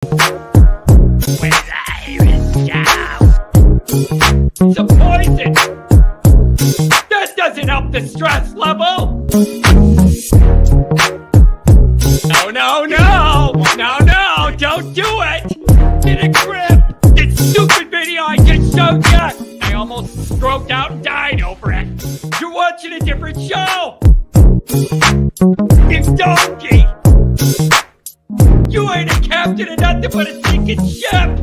When Irish cow. It's a poison. That doesn't help the stress level. No, don't do it. Get a grip. This stupid video I just showed you. I almost stroked out and died over it. You're watching a different show. You donkey. You ain't a captain of nothing but a sinking ship.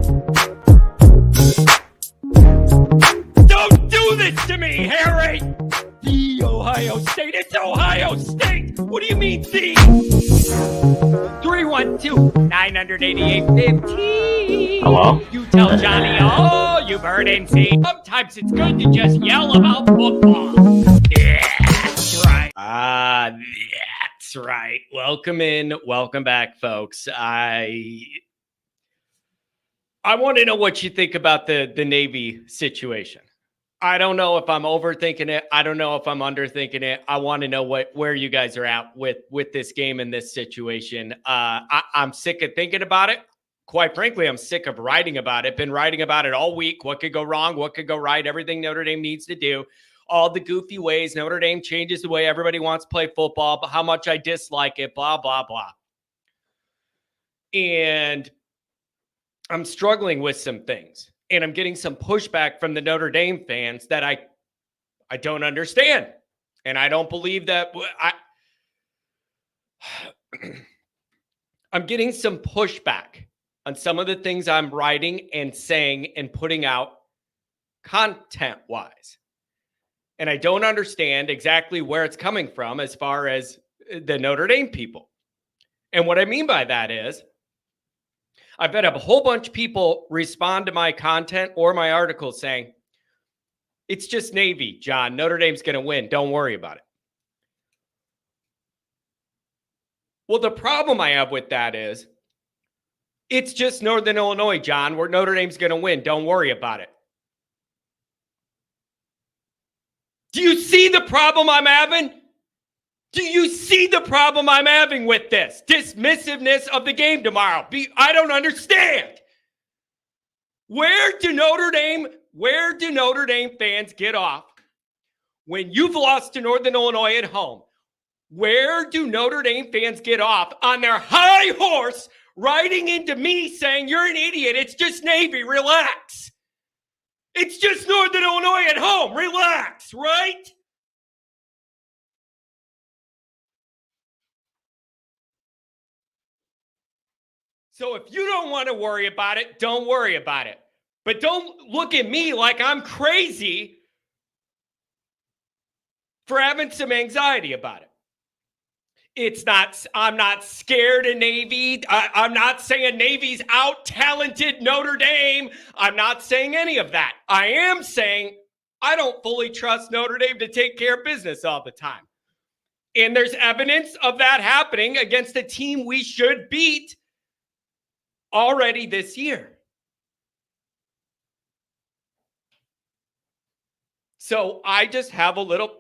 Don't do this to me, Harry. The Ohio State. It's Ohio State. What do you mean, the? 312-988-15. Hello? You tell Johnny all you've heard and seen. Sometimes it's good to just yell about football. Yeah, that's right. That's right. Welcome in. Welcome back, folks. I want to know what you think about the Navy situation. I don't know if I'm overthinking it. I don't know if I'm underthinking it. I want to know where you guys are at with this game and this situation. I'm sick of thinking about it. Quite frankly, I'm sick of writing about it. Been writing about it all week. What could go wrong? What could go right? Everything Notre Dame needs to do. All the goofy ways Notre Dame changes the way everybody wants to play football, but how much I dislike it, blah, blah, blah. And I'm struggling with some things. And I'm getting some pushback from the Notre Dame fans that I don't understand. And I don't believe that I'm getting some pushback on some of the things I'm writing and saying and putting out content-wise. And I don't understand exactly where it's coming from as far as the Notre Dame people. And what I mean by that is, I've had a whole bunch of people respond to my content or my articles saying, it's just Navy, John. Notre Dame's going to win. Don't worry about it. Well, the problem I have with that is, it's just Northern Illinois, John, where Notre Dame's going to win. Don't worry about it. Do you see the problem I'm having? Do you see the problem I'm having with this? Dismissiveness of the game tomorrow. I don't understand. Where do Notre Dame fans get off when you've lost to Northern Illinois at home? Where do Notre Dame fans get off on their high horse riding into me saying, you're an idiot, it's just Navy, relax. It's just Northern Illinois at home, relax, right? So if you don't want to worry about it, don't worry about it. But don't look at me like I'm crazy for having some anxiety about it. I'm not scared of Navy. I'm not saying Navy's out-talented Notre Dame. I'm not saying any of that. I am saying I don't fully trust Notre Dame to take care of business all the time. And there's evidence of that happening against a team we should beat already this year. So I just have a little...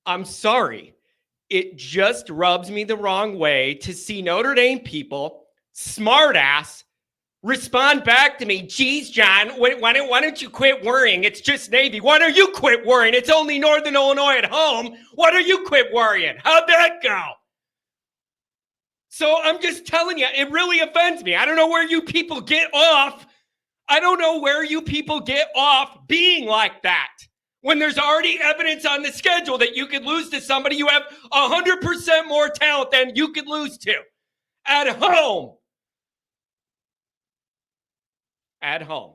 I'm sorry. It just rubs me the wrong way to see Notre Dame people, smartass, respond back to me. Geez, John, why don't you quit worrying? It's just Navy. Why don't you quit worrying? It's only Northern Illinois at home. Why don't you quit worrying? How'd that go? So I'm just telling you, it really offends me. I don't know where you people get off. I don't know where you people get off being like that. When there's already evidence on the schedule that you could lose to somebody you have 100% more talent than you could lose to. At home. At home.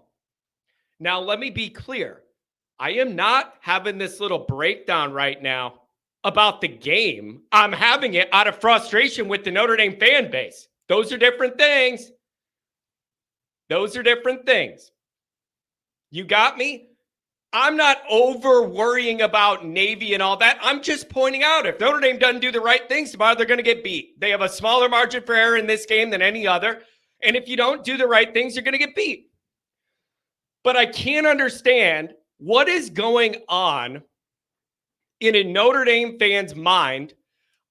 Now, let me be clear. I am not having this little breakdown right now about the game. I'm having it out of frustration with the Notre Dame fan base. Those are different things. Those are different things. You got me? I'm not over worrying about Navy and all that. I'm just pointing out if Notre Dame doesn't do the right things tomorrow, they're going to get beat. They have a smaller margin for error in this game than any other. And if you don't do the right things, you're going to get beat. But I can't understand what is going on in a Notre Dame fan's mind.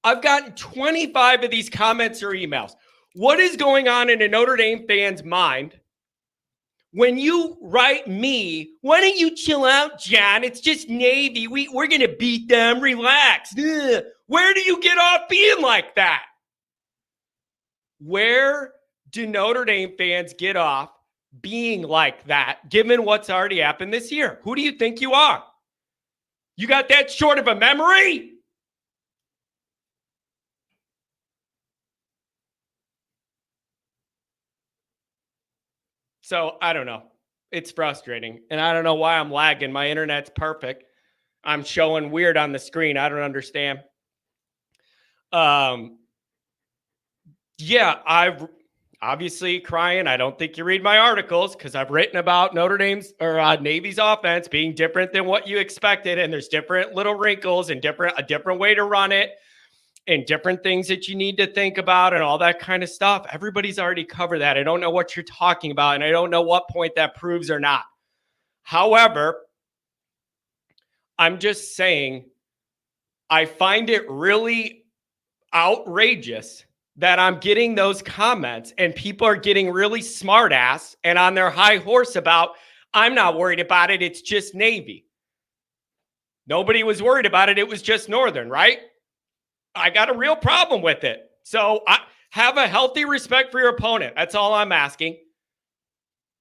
I've gotten 25 of these comments or emails. What is going on in a Notre Dame fan's mind when you write me, why don't you chill out, John? It's just Navy. We're going to beat them. Relax. Ugh. Where do you get off being like that? Where do Notre Dame fans get off being like that, given what's already happened this year? Who do you think you are? You got that short of a memory? So I don't know. It's frustrating. And I don't know why I'm lagging. My internet's perfect. I'm showing weird on the screen. I don't understand. Yeah, I've obviously crying. I don't think you read my articles because I've written about Notre Dame's or Navy's offense being different than what you expected. And there's different little wrinkles and a different way to run it and different things that you need to think about and all that kind of stuff. Everybody's already covered that. I don't know what you're talking about, and I don't know what point that proves or not. However, I'm just saying I find it really outrageous that I'm getting those comments and people are getting really smart ass and on their high horse about, I'm not worried about it. It's just Navy. Nobody was worried about it. It was just Northern, right? I got a real problem with it. So I have a healthy respect for your opponent. That's all I'm asking.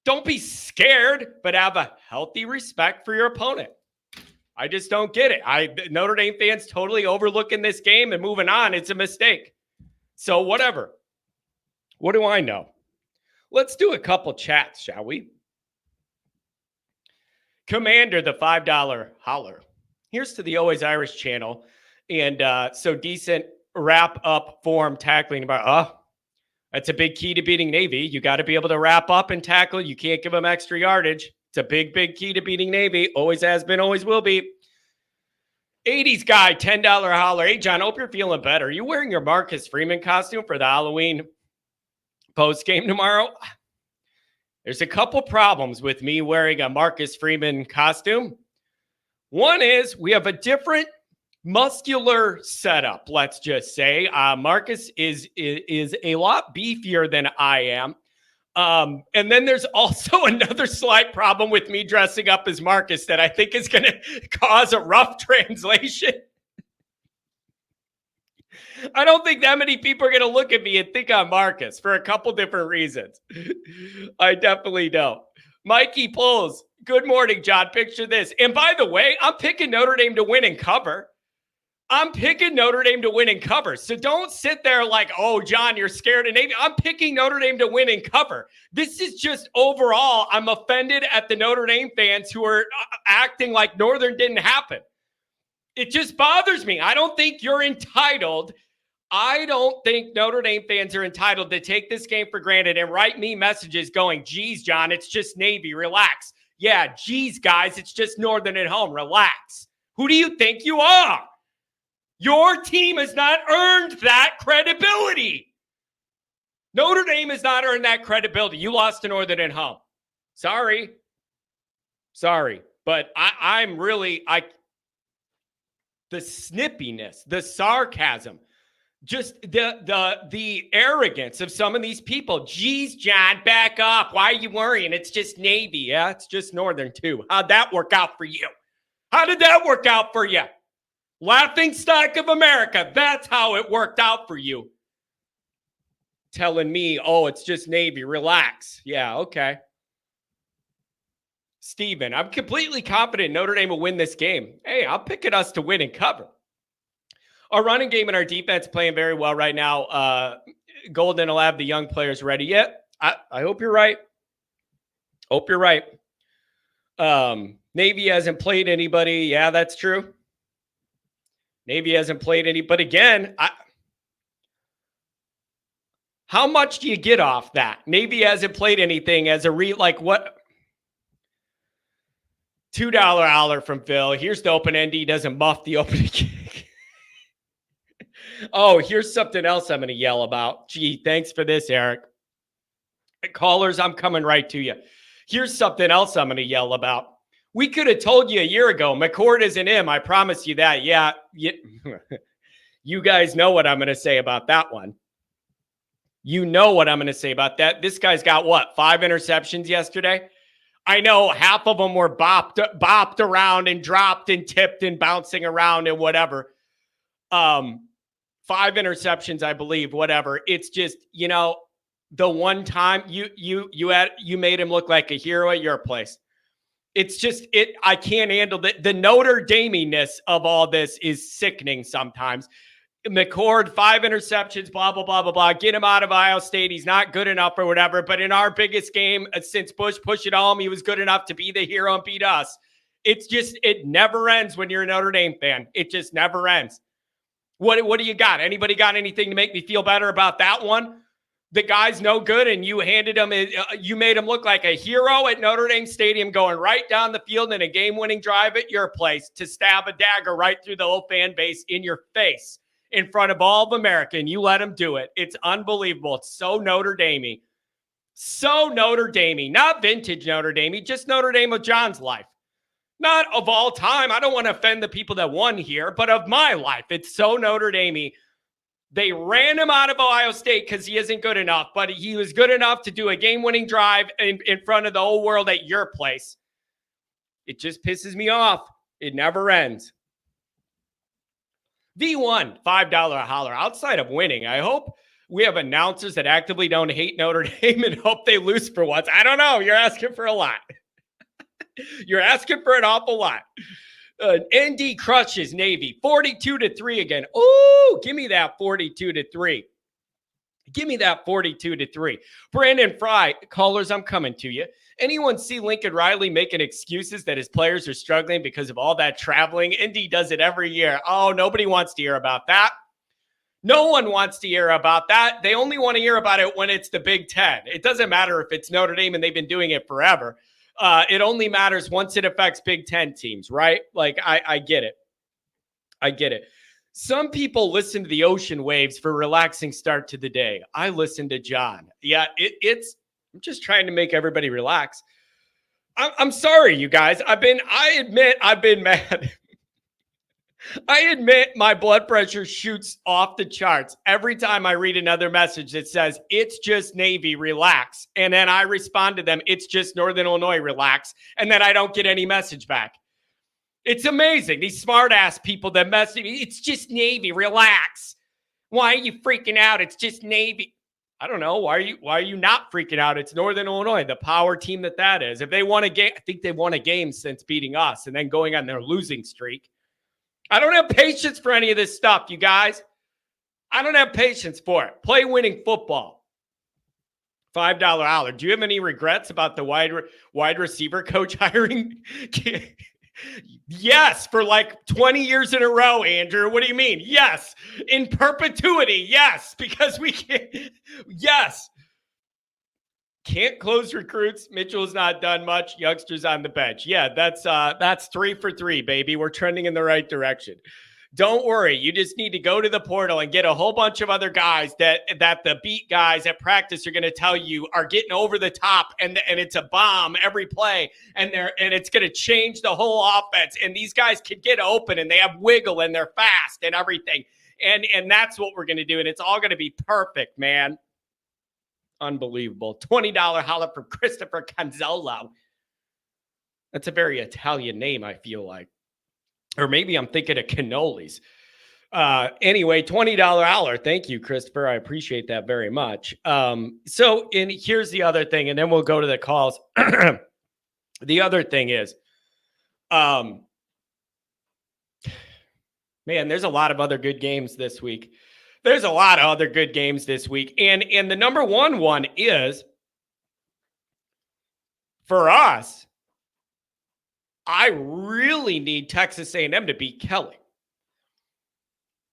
Don't be scared, but have a healthy respect for your opponent. I just don't get it. Notre Dame fans totally overlooking this game and moving on. It's a mistake. So whatever. What do I know? Let's do a couple chats, shall we? Commander, the $5 holler. Here's to the Always Irish channel. And so decent wrap up form tackling about, that's a big key to beating Navy. You got to be able to wrap up and tackle. You can't give them extra yardage. It's a big, big key to beating Navy. Always has been, always will be. 80s guy, $10 holler. Hey, John, hope you're feeling better. Are you wearing your Marcus Freeman costume for the Halloween post game tomorrow? There's a couple problems with me wearing a Marcus Freeman costume. One is we have a different muscular setup, let's just say. Marcus is a lot beefier than I am. And then there's also another slight problem with me dressing up as Marcus that I think is going to cause a rough translation. I don't think that many people are going to look at me and think I'm Marcus for a couple different reasons. I definitely don't. Mikey Pulls, good morning, John. Picture this. And by the way, I'm picking Notre Dame to win and cover. I'm picking Notre Dame to win and cover. So don't sit there like, oh, John, you're scared of Navy. I'm picking Notre Dame to win and cover. This is just overall, I'm offended at the Notre Dame fans who are acting like Northern didn't happen. It just bothers me. I don't think you're entitled. I don't think Notre Dame fans are entitled to take this game for granted and write me messages going, geez, John, it's just Navy. Relax. Yeah, geez, guys, it's just Northern at home. Relax. Who do you think you are? Your team has not earned that credibility. Notre Dame has not earned that credibility. You lost to Northern at home. Sorry. But I'm really, the snippiness, the sarcasm, just the arrogance of some of these people. Geez, John, back up. Why are you worrying? It's just Navy. Yeah, it's just Northern too. How'd that work out for you? How did that work out for you? Laughing stock of America. That's how it worked out for you. Telling me, oh, it's just Navy. Relax. Yeah, okay. Steven, I'm completely confident Notre Dame will win this game. Hey, I'm picking us to win and cover. Our running game and our defense playing very well right now. Golden will have the young players ready yet. I hope you're right. Hope you're right. Navy hasn't played anybody. Yeah, that's true. Navy hasn't played any, but again, how much do you get off that? Navy hasn't played anything as a like what? $2 holler from Phil. Here's the open end. He doesn't muff the opening kick. Oh, here's something else I'm going to yell about. Gee, thanks for this, Eric. Callers, I'm coming right to you. Here's something else I'm going to yell about. We could have told you a year ago, McCord isn't him. I promise you that. Yeah. You guys know what I'm going to say about that one. You know what I'm going to say about that. This guy's got what, 5 interceptions yesterday? I know half of them were bopped around and dropped and tipped and bouncing around and whatever. 5 interceptions, I believe, whatever. It's just, the one time you made him look like a hero at your place. It's just I can't handle the Notre Dame-ness of all this is sickening sometimes. McCord, 5 interceptions, blah, blah, blah, blah, blah. Get him out of Ohio State. He's not good enough or whatever. But in our biggest game since Bush pushed it home, he was good enough to be the hero and beat us. It's just, it never ends when you're a Notre Dame fan. It just never ends. What do you got? Anybody got anything to make me feel better about that one? The guy's no good, and you handed him, you made him look like a hero at Notre Dame Stadium, going right down the field in a game-winning drive at your place to stab a dagger right through the whole fan base in your face in front of all of America, and you let him do it. It's unbelievable. It's so Notre Dame-y. So Notre Dame-y. Not vintage Notre Dame-y, just Notre Dame of John's life. Not of all time. I don't want to offend the people that won here, but of my life. It's so Notre Dame-y. They ran him out of Ohio State because he isn't good enough, but he was good enough to do a game-winning drive in front of the whole world at your place. It just pisses me off. It never ends. V1, $5 a holler. Outside of winning, I hope we have announcers that actively don't hate Notre Dame and hope they lose for once. I don't know. You're asking for a lot. You're asking for an awful lot. ND crushes Navy 42-3 again. Ooh, give me that 42-3. Give me that 42-3. Brandon Fry, callers, I'm coming to you. Anyone see Lincoln Riley making excuses that his players are struggling because of all that traveling? ND does it every year. Oh, nobody wants to hear about that. No one wants to hear about that. They only want to hear about it when it's the Big Ten. It doesn't matter if it's Notre Dame and they've been doing it forever. It only matters once it affects Big Ten teams, right? Like, I get it. I get it. Some people listen to the ocean waves for a relaxing start to the day. I listen to John. Yeah, I'm just trying to make everybody relax. I'm sorry, you guys. I admit I've been mad. I admit my blood pressure shoots off the charts every time I read another message that says, it's just Navy, relax. And then I respond to them, it's just Northern Illinois, relax. And then I don't get any message back. It's amazing. These smart ass people that message me, it's just Navy, relax. Why are you freaking out? It's just Navy. I don't know. Why are you not freaking out? It's Northern Illinois, the power team that is. If they won a game, I think they won a game since beating us and then going on their losing streak. I don't have patience for any of this stuff, you guys. I don't have patience for it. Play winning football. $5 holler. Do you have any regrets about the wide receiver coach hiring? Yes, for like 20 years in a row, Andrew. What do you mean? Yes. In perpetuity, yes. Because we can't. Yes. Can't close recruits. Mitchell's not done much. Youngsters on the bench. Yeah, that's 3 for 3, baby. We're trending in the right direction. Don't worry. You just need to go to the portal and get a whole bunch of other guys that the beat guys at practice are going to tell you are getting over the top, and it's a bomb every play, and it's going to change the whole offense. And these guys can get open, and they have wiggle, and they're fast and everything. And that's what we're going to do, and it's all going to be perfect, man. Unbelievable. $20 holler from Christopher Canzolo. That's a very Italian name, I feel like. Or maybe I'm thinking of cannolis. Anyway, $20 holler. Thank you, Christopher. I appreciate that very much. And here's the other thing, and then we'll go to the calls. The other thing is, man, there's a lot of other good games this week. There's a lot of other good games this week. And the number one is, for us, I really need Texas A&M to beat Kelly.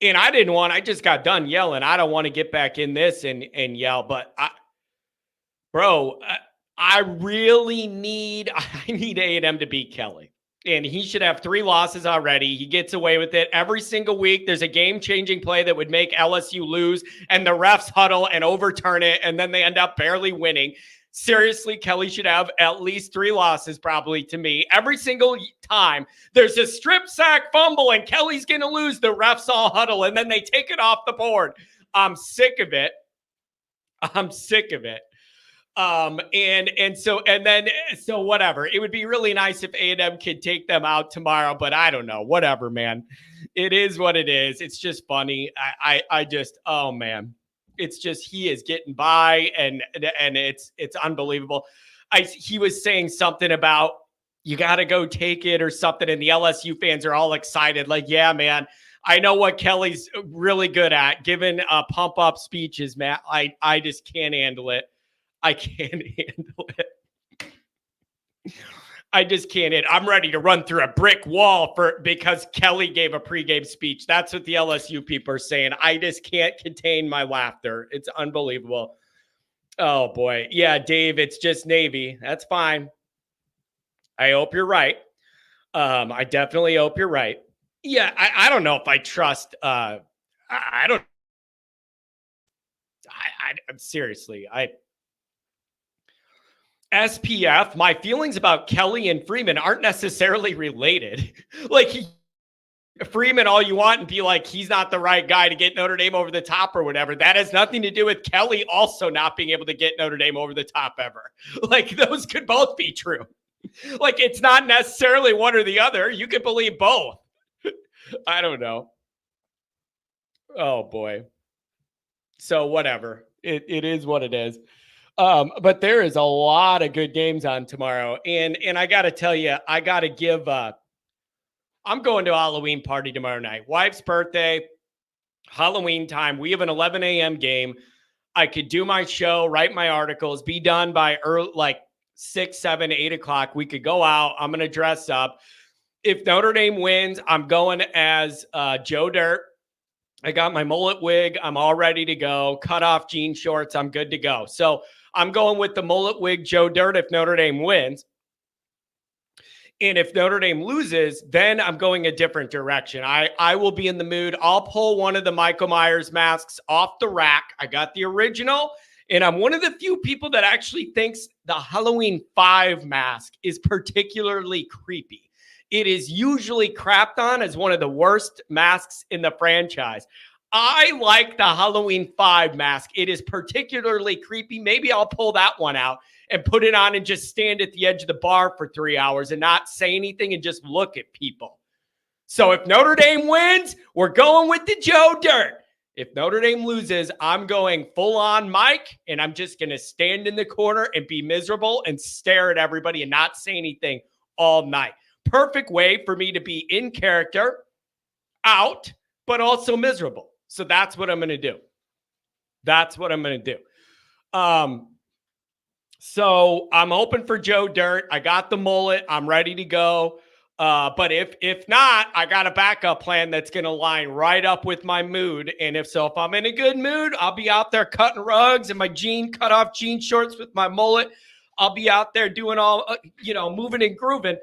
And I just got done yelling. I don't want to get back in this and yell, but I really need A&M to beat Kelly. And he should have 3 losses already. He gets away with it. Every single week, there's a game-changing play that would make LSU lose, and the refs huddle and overturn it, and then they end up barely winning. Seriously, Kelly should have at least 3 losses, probably, to me. Every single time there's a strip sack fumble, and Kelly's going to lose, the refs all huddle, and then they take it off the board. I'm sick of it. I'm sick of it. So whatever. It would be really nice if A&M could take them out tomorrow, but I don't know. Whatever, man. It is what it is. It's just funny. I just, oh man. It's just he is getting by, and it's unbelievable. He was saying something about you got to go take it or something, and the LSU fans are all excited. Like, yeah, man. I know what Kelly's really good at, giving pump up speeches, man. I just can't handle it. I can't handle it. I just can't. I'm ready to run through a brick wall because Kelly gave a pregame speech. That's what the LSU people are saying. I just can't contain my laughter. It's unbelievable. Oh boy. Yeah, Dave, it's just Navy. That's fine. I hope you're right. I definitely hope you're right. Yeah, I don't know if I trust I don't seriously. SPF, my feelings about Kelly and Freeman aren't necessarily related. Like, Freeman all you want and be like, he's not the right guy to get Notre Dame over the top or whatever. That has nothing to do with Kelly also not being able to get Notre Dame over the top ever. Like, those could both be true. Like, it's not necessarily one or the other. You could believe both. I don't know. Oh, boy. So, whatever. It is what it is. But there is a lot of good games on tomorrow. And I got to tell you, I got to give, I'm going to a Halloween party tomorrow night. Wife's birthday, Halloween time. We have an 11 a.m. game. I could do my show, write my articles, be done by early, like 6, 7, 8 o'clock. We could go out. I'm going to dress up. If Notre Dame wins, I'm going as Joe Dirt. I got my mullet wig. I'm all ready to go. Cut off jean shorts. I'm good to go. So I'm going with the mullet wig Joe Dirt if Notre Dame wins. And if Notre Dame loses, then I'm going a different direction. I will be in the mood. I'll pull one of the Michael Myers masks off the rack. I got the original, and I'm one of the few people that actually thinks the Halloween 5 mask is particularly creepy. It is usually crapped on as one of the worst masks in the franchise. I like the Halloween 5 mask. It is particularly creepy. Maybe I'll pull that one out and put it on and just stand at the edge of the bar for 3 hours and not say anything and just look at people. So if Notre Dame wins, we're going with the Joe Dirt. If Notre Dame loses, I'm going full on Mike, and I'm just going to stand in the corner and be miserable and stare at everybody and not say anything all night. Perfect way for me to be in character, out, but also miserable. So that's what I'm going to do. That's what I'm going to do. So I'm hoping for Joe Dirt. I got the mullet. I'm ready to go. But if not, I got a backup plan that's going to line right up with my mood. And if I'm in a good mood, I'll be out there cutting rugs in my cut off jean shorts with my mullet. I'll be out there doing all, moving and grooving.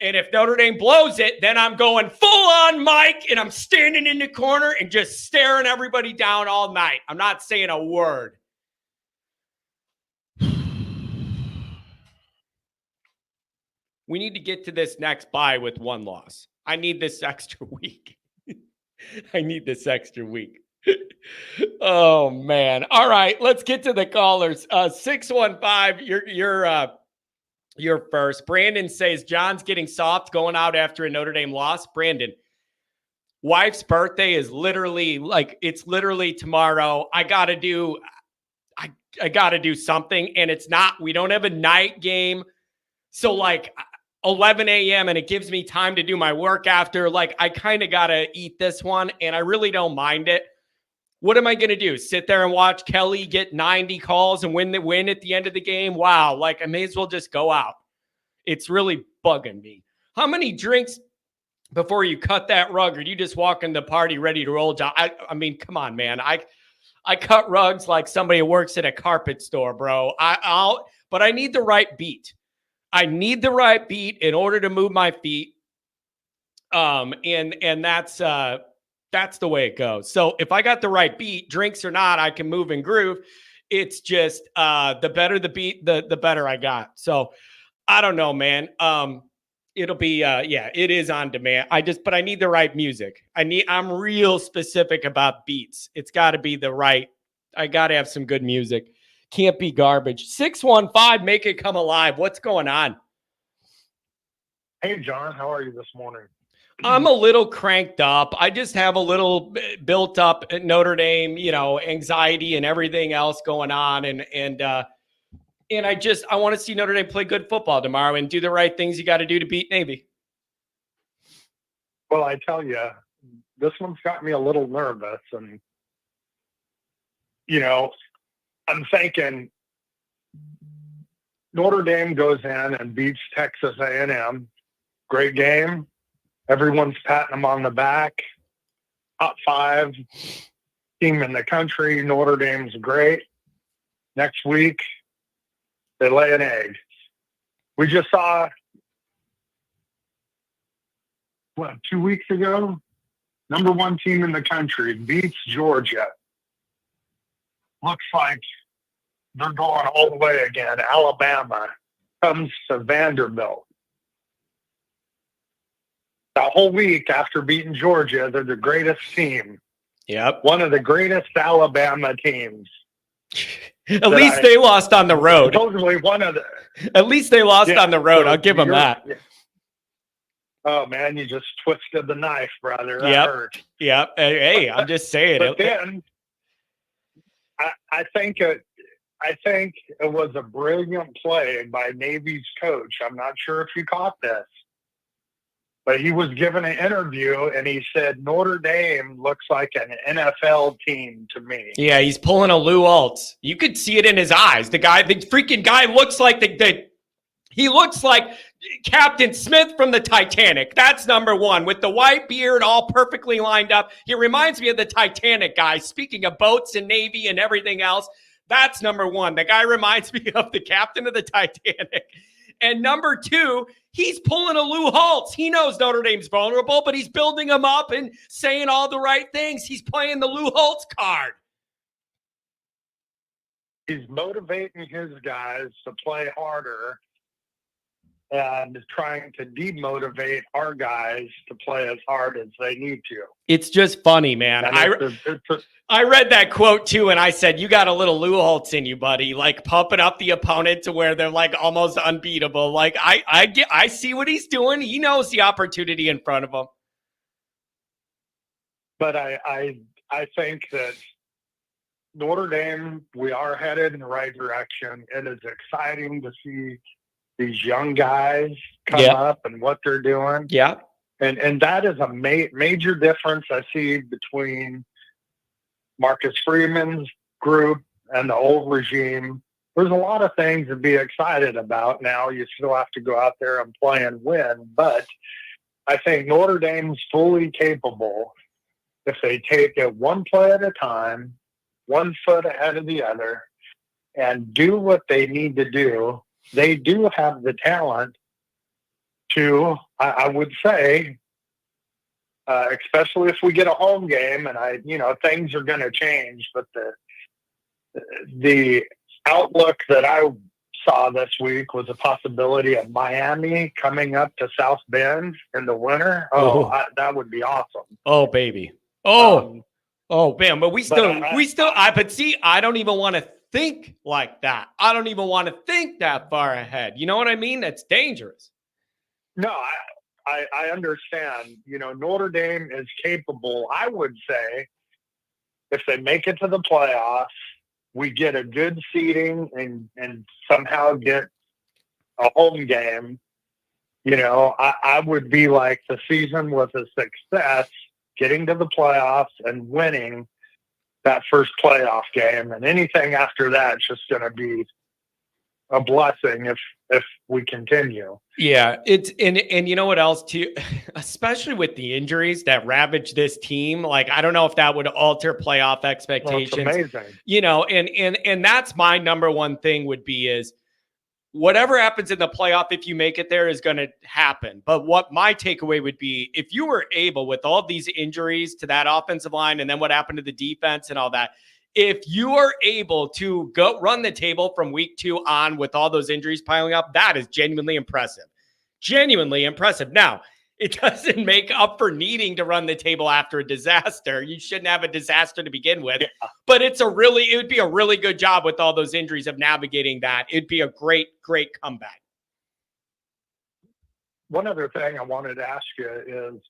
And if Notre Dame blows it, then I'm going full on Mike, and I'm standing in the corner and just staring everybody down all night. I'm not saying a word. We need to get to this next bye with one loss. I need this extra week. I need this extra week. Oh, man. All right, let's get to the callers. 615, you're first. Brandon says John's getting soft going out after a Notre Dame loss. Brandon, wife's birthday is literally tomorrow. I got to do something, and it's not, we don't have a night game. So 11 a.m. and it gives me time to do my work after. I kind of got to eat this one, and I really don't mind it. What am I going to do? Sit there and watch Kelly get 90 calls and win at the end of the game? Wow. I may as well just go out. It's really bugging me. How many drinks before you cut that rug, or do you just walk in the party ready to roll? I mean, come on, man. I cut rugs like somebody who works at a carpet store, bro. But I need the right beat. I need the right beat in order to move my feet. And that's the way it goes. So if I got the right beat, drinks or not, I can move and groove. It's just the better the beat, the better I got. So I don't know, man. It'll be it is on demand. But I need the right music. I'm real specific about beats. It's got to be the right. I got to have some good music. Can't be garbage. 615, make it come alive. What's going on? Hey, John, how are you this morning? I'm a little cranked up. I just have a little built up Notre Dame, anxiety and everything else going on. And I want to see Notre Dame play good football tomorrow and do the right things you got to do to beat Navy. Well, I tell you, this one's got me a little nervous. And, I'm thinking Notre Dame goes in and beats Texas A&M. Great game. Everyone's patting them on the back. Top 5 team in the country. Notre Dame's great. Next week, they lay an egg. We just saw, 2 weeks ago? Number 1 team in the country beats Georgia. Looks like they're going all the way again. Alabama comes to Vanderbilt. The whole week after beating Georgia, they're the greatest team. Yep. One of the greatest Alabama teams. At least they lost on the road. Totally one of the. At least they lost on the road. I'll give them that. Yeah. Oh, man, you just twisted the knife, brother. That hurt. Yep. Hey, I'm just saying. But then I think it was a brilliant play by Navy's coach. I'm not sure if you caught this. But he was given an interview, and he said, Notre Dame looks like an NFL team to me. Yeah, he's pulling a Lou Altz. You could see it in his eyes. The freaking guy looks like he looks like Captain Smith from the Titanic. That's number 1. With the white beard all perfectly lined up. He reminds me of the Titanic guy. Speaking of boats and Navy and everything else, that's number 1. The guy reminds me of the captain of the Titanic. And number 2, he's pulling a Lou Holtz. He knows Notre Dame's vulnerable, but he's building them up and saying all the right things. He's playing the Lou Holtz card. He's motivating his guys to play harder and trying to demotivate our guys to play as hard as they need to. It's just funny, man. I read that quote too, and I said, you got a little Lou Holtz in you, buddy. Like pumping up the opponent to where they're like almost unbeatable. Like I see what he's doing. He knows the opportunity in front of him. But I think that Notre Dame, we are headed in the right direction. It is exciting to see these young guys come up and what they're doing. Yeah. And that is a major difference I see between Marcus Freeman's group and the old regime. There's a lot of things to be excited about. Now you still have to go out there and play and win, but I think Notre Dame's fully capable if they take it one play at a time, 1 foot ahead of the other, and do what they need to do. They do have the talent to, I would say, especially if we get a home game, and things are going to change. But the outlook that I saw this week was a possibility of Miami coming up to South Bend in the winter. That would be awesome. Oh, baby. Oh, man. But I don't even want to think like that. I don't even want to think that far ahead. You know what I mean? That's dangerous. No, I understand. Notre Dame is capable. I would say if they make it to the playoffs, we get a good seeding and somehow get a home game. I would be like the season was a success, getting to the playoffs and winning that first playoff game. And anything after that is just going to be a blessing if we continue. Yeah, it's and you know what else too, especially with the injuries that ravage this team. Like I don't know if that would alter playoff expectations. Well, it's amazing. And that's my number 1 thing would be is whatever happens in the playoff, if you make it there, is going to happen. But what my takeaway would be, if you were able, with all these injuries to that offensive line and then what happened to the defense and all that, if you are able to go run the table from week 2 on with all those injuries piling up, that is genuinely impressive. Genuinely impressive. Now, It doesn't make up for needing to run the table after a disaster. You shouldn't have a disaster to begin with. Yeah. But it would be a really good job with all those injuries of navigating that. It'd be a great, great comeback. One other thing I wanted to ask you is,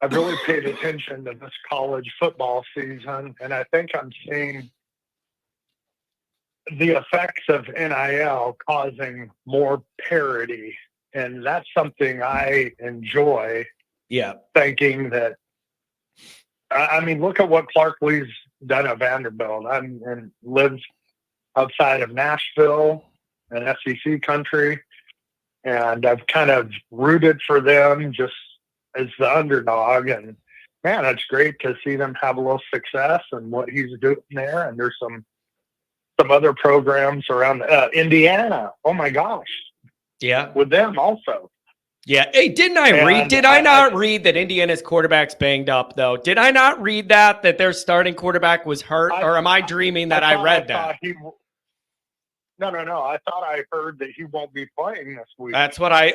I've really paid attention to this college football season, and I think I'm seeing the effects of NIL causing more parity. And that's something I enjoy. Yeah. Thinking that, I mean, look at what Clark Lee's done at Vanderbilt and lives outside of Nashville and SEC country. And I've kind of rooted for them just as the underdog. And man, it's great to see them have a little success and what he's doing there. And there's some other programs around Indiana. Oh my gosh. Yeah. With them also. Yeah. Hey, did I not read that Indiana's quarterback's banged up though? Did I not read that their starting quarterback was hurt, or am I dreaming that I read that? No. I thought I heard that he won't be playing this week. That's what I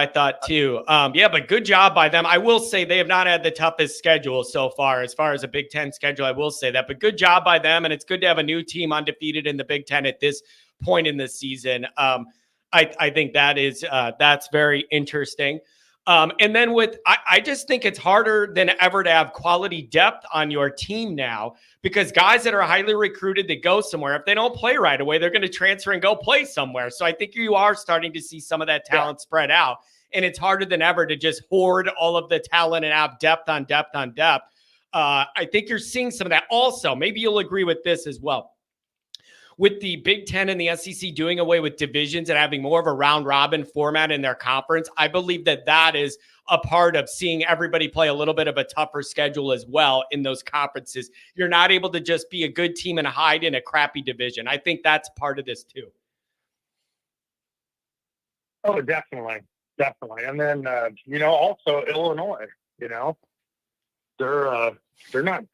thought too. Yeah, but good job by them. I will say they have not had the toughest schedule so far as a Big Ten schedule. I will say that, but good job by them. And it's good to have a new team undefeated in the Big Ten at this point in the season. I think that's very interesting. And then I just think it's harder than ever to have quality depth on your team now, because guys that are highly recruited that go somewhere, if they don't play right away, they're going to transfer and go play somewhere. So I think you are starting to see some of that talent spread out, and it's harder than ever to just hoard all of the talent and have depth on depth on depth. I think you're seeing some of that also. Maybe you'll agree with this as well. With the Big Ten and the SEC doing away with divisions and having more of a round robin format in their conference, I believe that is a part of seeing everybody play a little bit of a tougher schedule as well in those conferences. You're not able to just be a good team and hide in a crappy division. I think that's part of this too. Oh, definitely. And then, also Illinois, they're not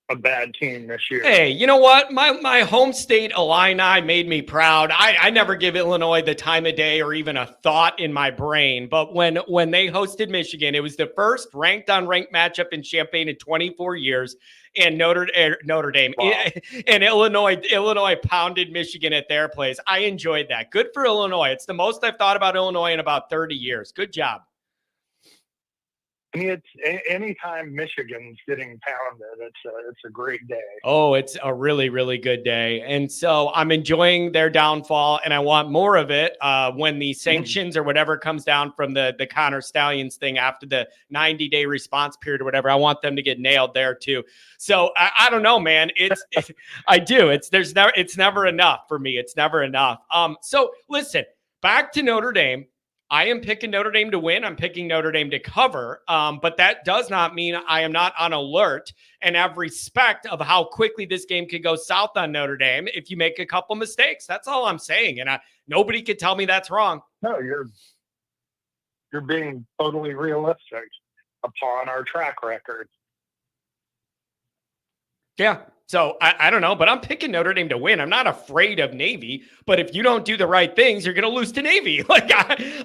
a bad team this year. Hey, you know what? My home state Illini made me proud. I never give Illinois the time of day or even a thought in my brain. But when they hosted Michigan, it was the first ranked on ranked matchup in Champaign in 24 years. And Notre Dame and Illinois pounded Michigan at their place. I enjoyed that. Good for Illinois. It's the most I've thought about Illinois in about 30 years. Good job. I mean, it's anytime Michigan's getting pounded, it's a great day. Oh, it's a really, really good day. And so I'm enjoying their downfall, and I want more of it when the sanctions or whatever comes down from the Connor Stallions thing after the 90-day response period or whatever. I want them to get nailed there too. So I don't know, man. I do. It's never enough for me. It's never enough. So listen, back to Notre Dame. I am picking Notre Dame to win. I'm picking Notre Dame to cover. But that does not mean I am not on alert and have respect of how quickly this game could go south on Notre Dame if you make a couple mistakes. That's all I'm saying. And nobody could tell me that's wrong. No, you're being totally realistic upon our track record. Yeah. So I don't know, but I'm picking Notre Dame to win. I'm not afraid of Navy, but if you don't do the right things, you're going to lose to Navy. Like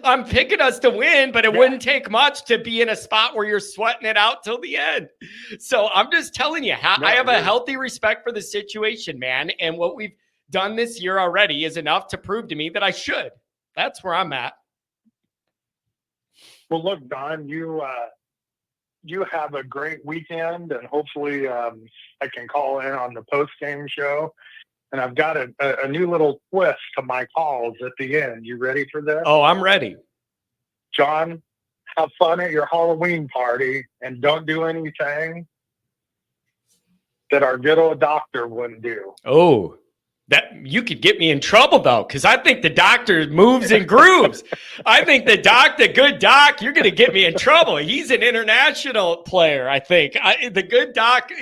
I'm picking us to win, but it wouldn't take much to be in a spot where you're sweating it out till the end. So I'm just telling you, I have a healthy respect for the situation, man. And what we've done this year already is enough to prove to me that I should. That's where I'm at. Well, look, Don, you have a great weekend, and hopefully I can call in on the post-game show. And I've got a new little twist to my calls at the end. You ready for this? Oh, I'm ready. John, have fun at your Halloween party, and don't do anything that our good old doctor wouldn't do. Oh, that you could get me in trouble though, because I think the doctor moves and grooves. I think the good doc, you're going to get me in trouble. He's an international player, I think. The good doc,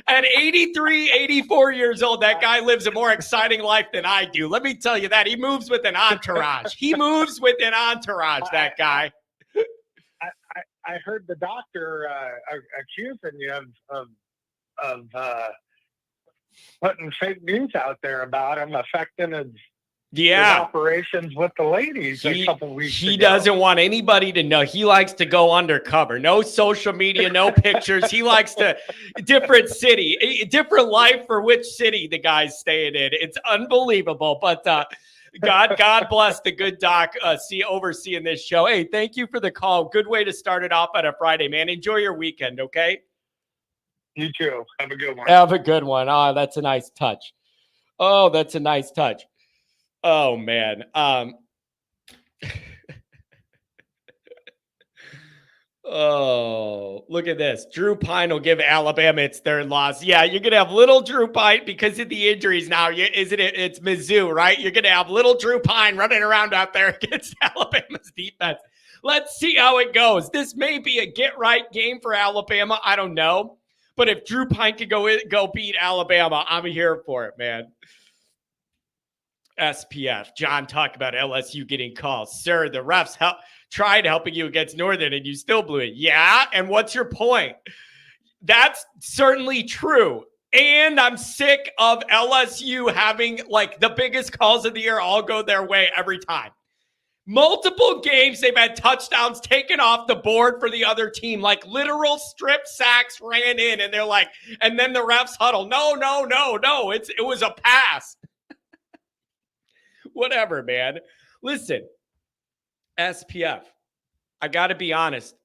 at 83, 84 years old, that guy lives a more exciting life than I do. Let me tell you that. He moves with an entourage. That guy. I heard the doctor accusing you of putting fake news out there about him affecting his Yeah. operations with the ladies a couple weeks ago. He doesn't want anybody to know. He likes to go undercover. No social media, no pictures. He likes to different city, different life for which city the guy's staying in. It's unbelievable. But God bless the good doc overseeing this show. Hey, thank you for the call. Good way to start it off on a Friday, man. Enjoy your weekend, okay? You too. Have a good one. Have a good one. Oh, that's a nice touch. Oh, that's a nice touch. Oh, man. Oh, look at this. Drew Pine will give Alabama its third loss. Yeah, you're going to have little Drew Pine because of the injuries now. Isn't it? It's Mizzou, right? You're going to have little Drew Pine running around out there against Alabama's defense. Let's see how it goes. This may be a get-right game for Alabama. I don't know. But if Drew Pine could go beat Alabama, I'm here for it, man. SPF. John talked about LSU getting calls. Sir, the refs tried helping you against Northern and you still blew it. Yeah, and what's your point? That's certainly true. And I'm sick of LSU having like the biggest calls of the year all go their way every time. Multiple games they've had touchdowns taken off the board for the other team, like literal strip sacks ran in, and they're like, and then the refs huddle. No, it was a pass. Whatever, man. Listen, SPF, I got to be honest.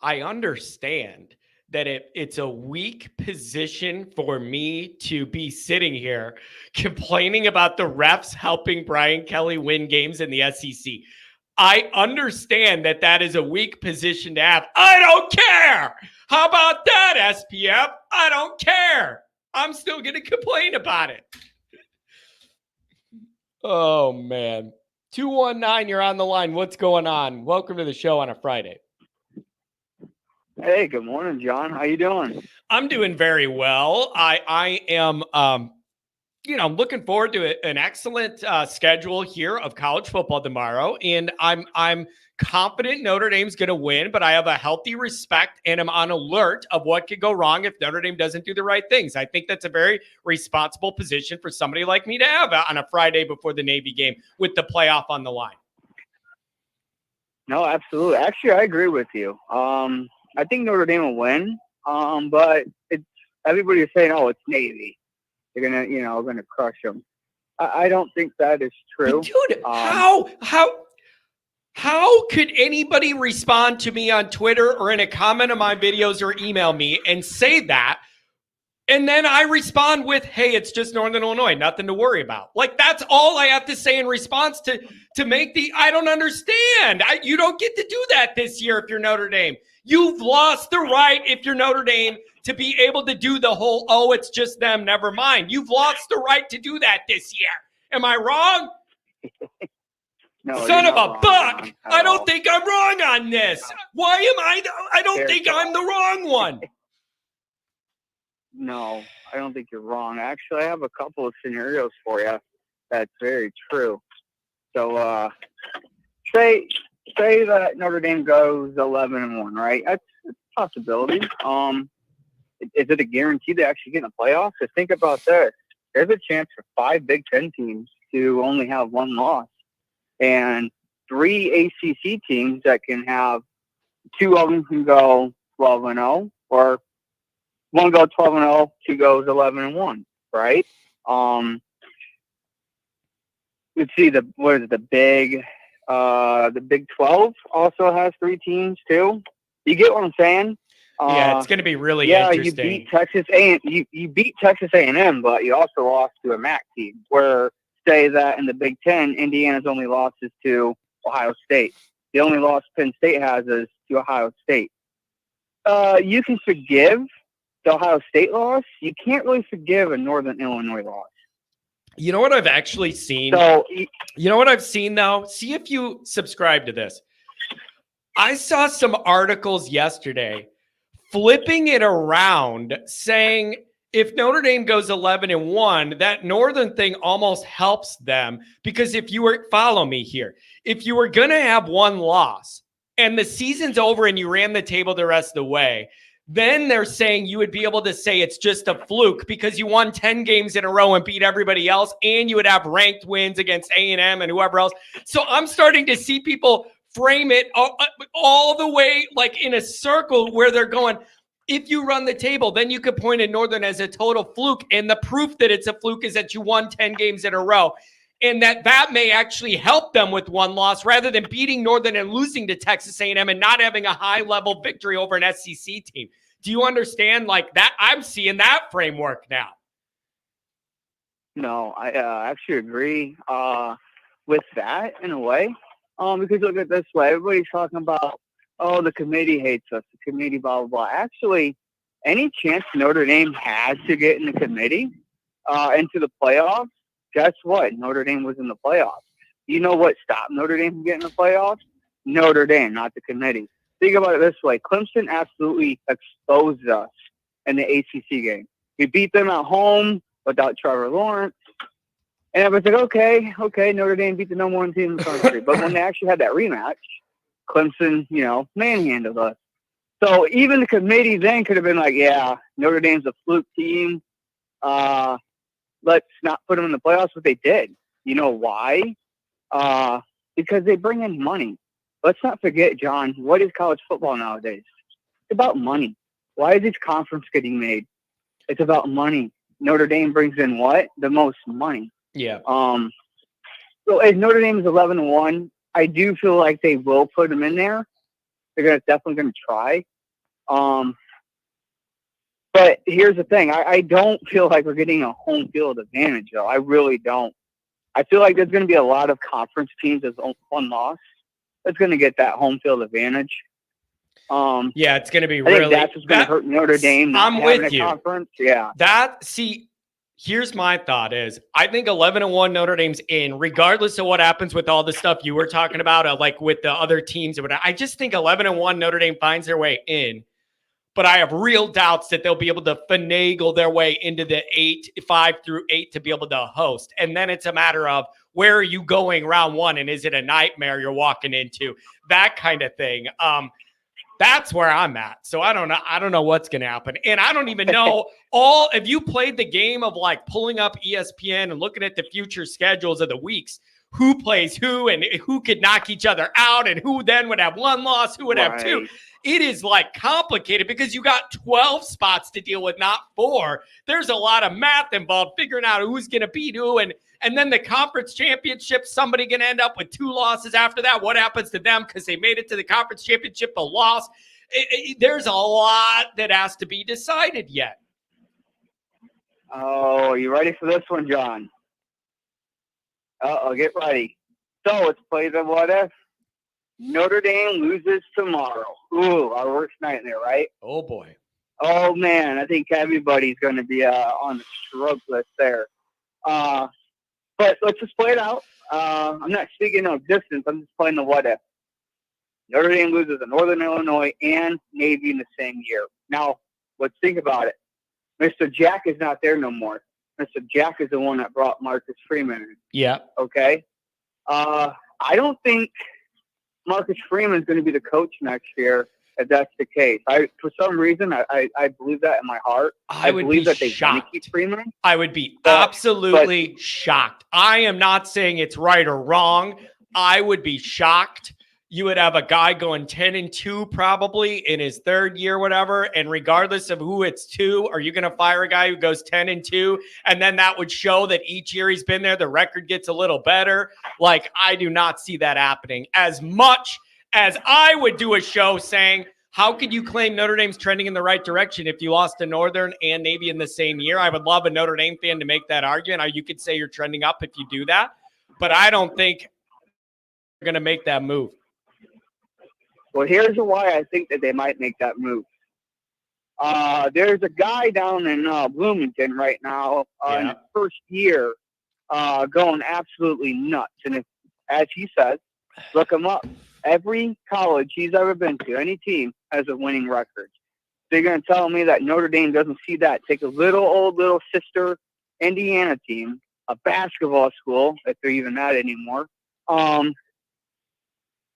I understand that it's a weak position for me to be sitting here complaining about the refs helping Brian Kelly win games in the SEC. I understand that is a weak position to have. I don't care. How about that, SPF? I don't care. I'm still going to complain about it. Oh, man. 219, you're on the line. What's going on? Welcome to the show on a Friday. Hey, good morning, John. How you doing? I'm doing very well. I am, I'm looking forward to an excellent schedule here of college football tomorrow, and I'm confident Notre Dame's going to win, but I have a healthy respect and I'm on alert of what could go wrong if Notre Dame doesn't do the right things. I think that's a very responsible position for somebody like me to have on a Friday before the Navy game with the playoff on the line. No, absolutely. Actually, I agree with you. I think Notre Dame will win, but everybody is saying, "Oh, it's Navy. They're gonna crush them." I don't think that is true. But dude, how could anybody respond to me on Twitter or in a comment on my videos or email me and say that? And then I respond with, hey, it's just Northern Illinois, nothing to worry about. Like, that's all I have to say in response to make I don't understand. You don't get to do that this year if you're Notre Dame. You've lost the right, if you're Notre Dame, to be able to do the whole, oh, it's just them, never mind. You've lost the right to do that this year. Am I wrong? No, son of a buck. I don't think I'm wrong on this. Why am I don't think I'm the wrong one. No, I don't think you're wrong. Actually, I have a couple of scenarios for you that's very true. So, say that Notre Dame goes 11-1, right? That's a possibility. Is it a guarantee to actually get in the playoffs? So think about this. There's a chance for 5 Big Ten teams to only have 1 loss, and 3 ACC teams that can have 2 of them can go 12-0, or 1 go 12-0, 2 goes 11-1, right? Let's see, the Big 12 also has 3 teams too. You get what I'm saying? Yeah, it's going to be really interesting. You beat Texas you beat Texas A&M, but you also lost to a MAC team. Where say that in the Big Ten, Indiana's only loss is to Ohio State. The only loss Penn State has is to Ohio State. You can forgive the Ohio State loss. You can't really forgive a Northern Illinois loss. You know what I've actually seen? You know what I've seen, though? See if you subscribe to this. I saw some articles yesterday flipping it around saying if Notre Dame goes 11-1, that Northern thing almost helps them because follow me here, if you were going to have 1 loss and the season's over and you ran the table the rest of the way, then they're saying you would be able to say it's just a fluke because you won 10 games in a row and beat everybody else, and you would have ranked wins against A&M and whoever else. So I'm starting to see people frame it all the way like in a circle where they're going, if you run the table, then you could point at Northern as a total fluke. And the proof that it's a fluke is that you won 10 games in a row. And that may actually help them with one loss rather than beating Northern and losing to Texas A&M and not having a high-level victory over an SEC team. Do you understand like that? I'm seeing that framework now. No, I actually agree with that in a way. Because look at it this way. Everybody's talking about, oh, the committee hates us, the committee, blah, blah, blah. Actually, any chance Notre Dame has to get in the committee into the playoffs, guess what? Notre Dame was in the playoffs. You know what stopped Notre Dame from getting the playoffs? Notre Dame, not the committee. Think about it this way. Clemson absolutely exposed us in the ACC game. We beat them at home without Trevor Lawrence. And everybody's like, okay, Notre Dame beat the number one team in the country. But when they actually had that rematch, Clemson, manhandled us. So even the committee then could have been like, yeah, Notre Dame's a fluke team. Let's not put them in the playoffs, but they did. You know why? Because they bring in money. Let's not forget, John, what is college football nowadays? It's about money. Why is each conference getting made? It's about money. Notre Dame brings in what? The most money. Yeah. So as Notre Dame is 11-1, I do feel like they will put them in there. They're definitely going to try. But here's the thing. I don't feel like we're getting a home field advantage, though. I really don't. I feel like there's going to be a lot of conference teams as one loss that's going to get that home field advantage. Yeah, it's going to be I think really. that's what's going to hurt Notre Dame. I'm with you. Conference. Yeah. Here's my thought is I think 11-1 Notre Dame's in, regardless of what happens with all the stuff you were talking about, like with the other teams. I just think 11-1 Notre Dame finds their way in. But I have real doubts that they'll be able to finagle their way into the 5 through 8 to be able to host. And then it's a matter of where are you going round one? And is it a nightmare you're walking into? That kind of thing. That's where I'm at. So I don't know what's going to happen. And I don't even know if you played the game of like pulling up ESPN and looking at the future schedules of the weeks, who plays who and who could knock each other out and who then would have one loss, who would have two. It is like complicated because you got 12 spots to deal with, not 4. There's a lot of math involved figuring out who's going to beat who. And then the conference championship, somebody going to end up with 2 losses after that. What happens to them because they made it to the conference championship, but lost? There's a lot that has to be decided yet. Oh, you ready for this one, John? Get ready. So let's play the what if. Notre Dame loses tomorrow. Ooh, our worst nightmare, right? Oh, boy. Oh, man. I think everybody's going to be on the stroke list there. But let's just play it out. I'm not speaking of distance. I'm just playing the what if. Notre Dame loses to Northern Illinois and Navy in the same year. Now, let's think about it. Mr. Jack is not there no more. Mr. Jack is the one that brought Marcus Freeman in. Yeah. Okay? I don't think Marcus Freeman is going to be the coach next year if that's the case. For some reason, I believe that in my heart. I believe that they want to keep Freeman. I would be absolutely shocked. I am not saying it's right or wrong. I would be shocked. You would have a guy going 10-2 probably in his 3rd year, whatever. And regardless of who it's to, are you going to fire a guy who goes 10-2? And then that would show that each year he's been there, the record gets a little better. Like, I do not see that happening. As much as I would do a show saying, how could you claim Notre Dame's trending in the right direction if you lost to Northern and Navy in the same year? I would love a Notre Dame fan to make that argument. You could say you're trending up if you do that. But I don't think you're going to make that move. Well, here's why I think that they might make that move. There's a guy down in Bloomington right now in his first year going absolutely nuts. And if, as he says, look him up. Every college he's ever been to, any team, has a winning record. So you're going to tell me that Notre Dame doesn't see that. Take a little sister Indiana team, a basketball school, if they're even that anymore, and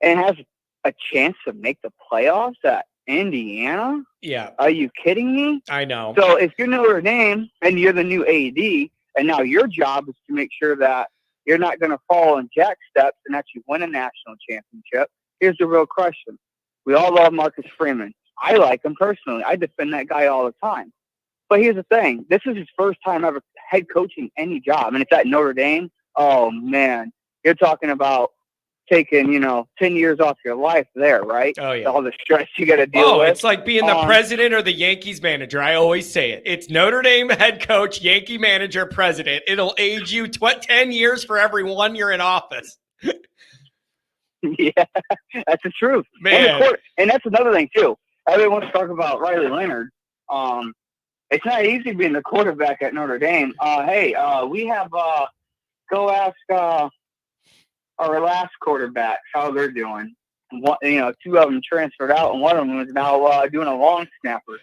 has a chance to make the playoffs at Indiana? Yeah, Are you kidding me? I know. So if you're Notre Dame and you're the new AD, and now your job is to make sure that you're not going to fall in Jack's steps and actually win a national championship, here's the real question. We all love Marcus Freeman. I like him personally. I defend that guy all the time. But here's the thing. This is his first time ever head coaching any job, and it's at Notre Dame. Oh, man. You're talking about taking, 10 years off your life there, right? Oh, yeah. All the stress you got to deal with. It's like being the president or the Yankees manager. I always say it. It's Notre Dame head coach, Yankee manager, president. It'll age you 10 years for every 1 year in office. Yeah, that's the truth. Man. And that's another thing, too. Everyone wants to talk about Riley Leonard. It's not easy being the quarterback at Notre Dame. We have go ask our last quarterbacks how they're doing. Two of them transferred out, and one of them is now doing a long snapper,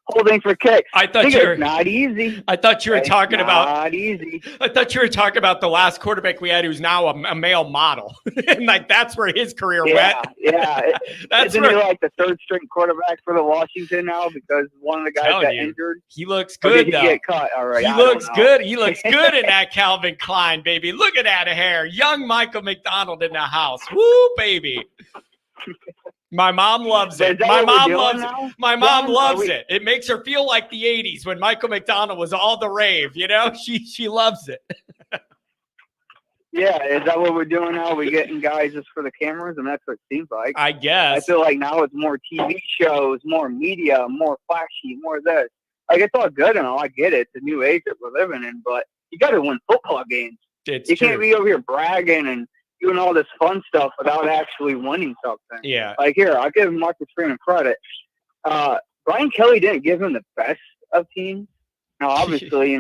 holding for kicks. I thought it's not easy. I thought you were talking about not easy. I thought you were talking about the last quarterback we had, who's now a male model, and that's where his career went. Yeah, that's isn't he like the third string quarterback for the Washington now because one of the guys got injured? He looks good. Did he get cut already? He looks good. He looks good in that Calvin Klein, baby. Look at that hair. Young Michael McDonald in the house. Woo, baby. My mom loves it. My mom loves it. It makes her feel like the 80s when Michael McDonald was all the rave, She loves it. Yeah, is that what we're doing now? We're getting guys just for the cameras, and that's what it seems like. I guess. I feel like now it's more TV shows, more media, more flashy, more of this. Like, it's all good and all. I get it. It's a new age that we're living in, but you got to win football games. You can't be over here bragging and doing all this fun stuff without actually winning something. Yeah. Like, here, I'll give Marcus Freeman credit. Brian Kelly didn't give him the best of teams. Now, obviously,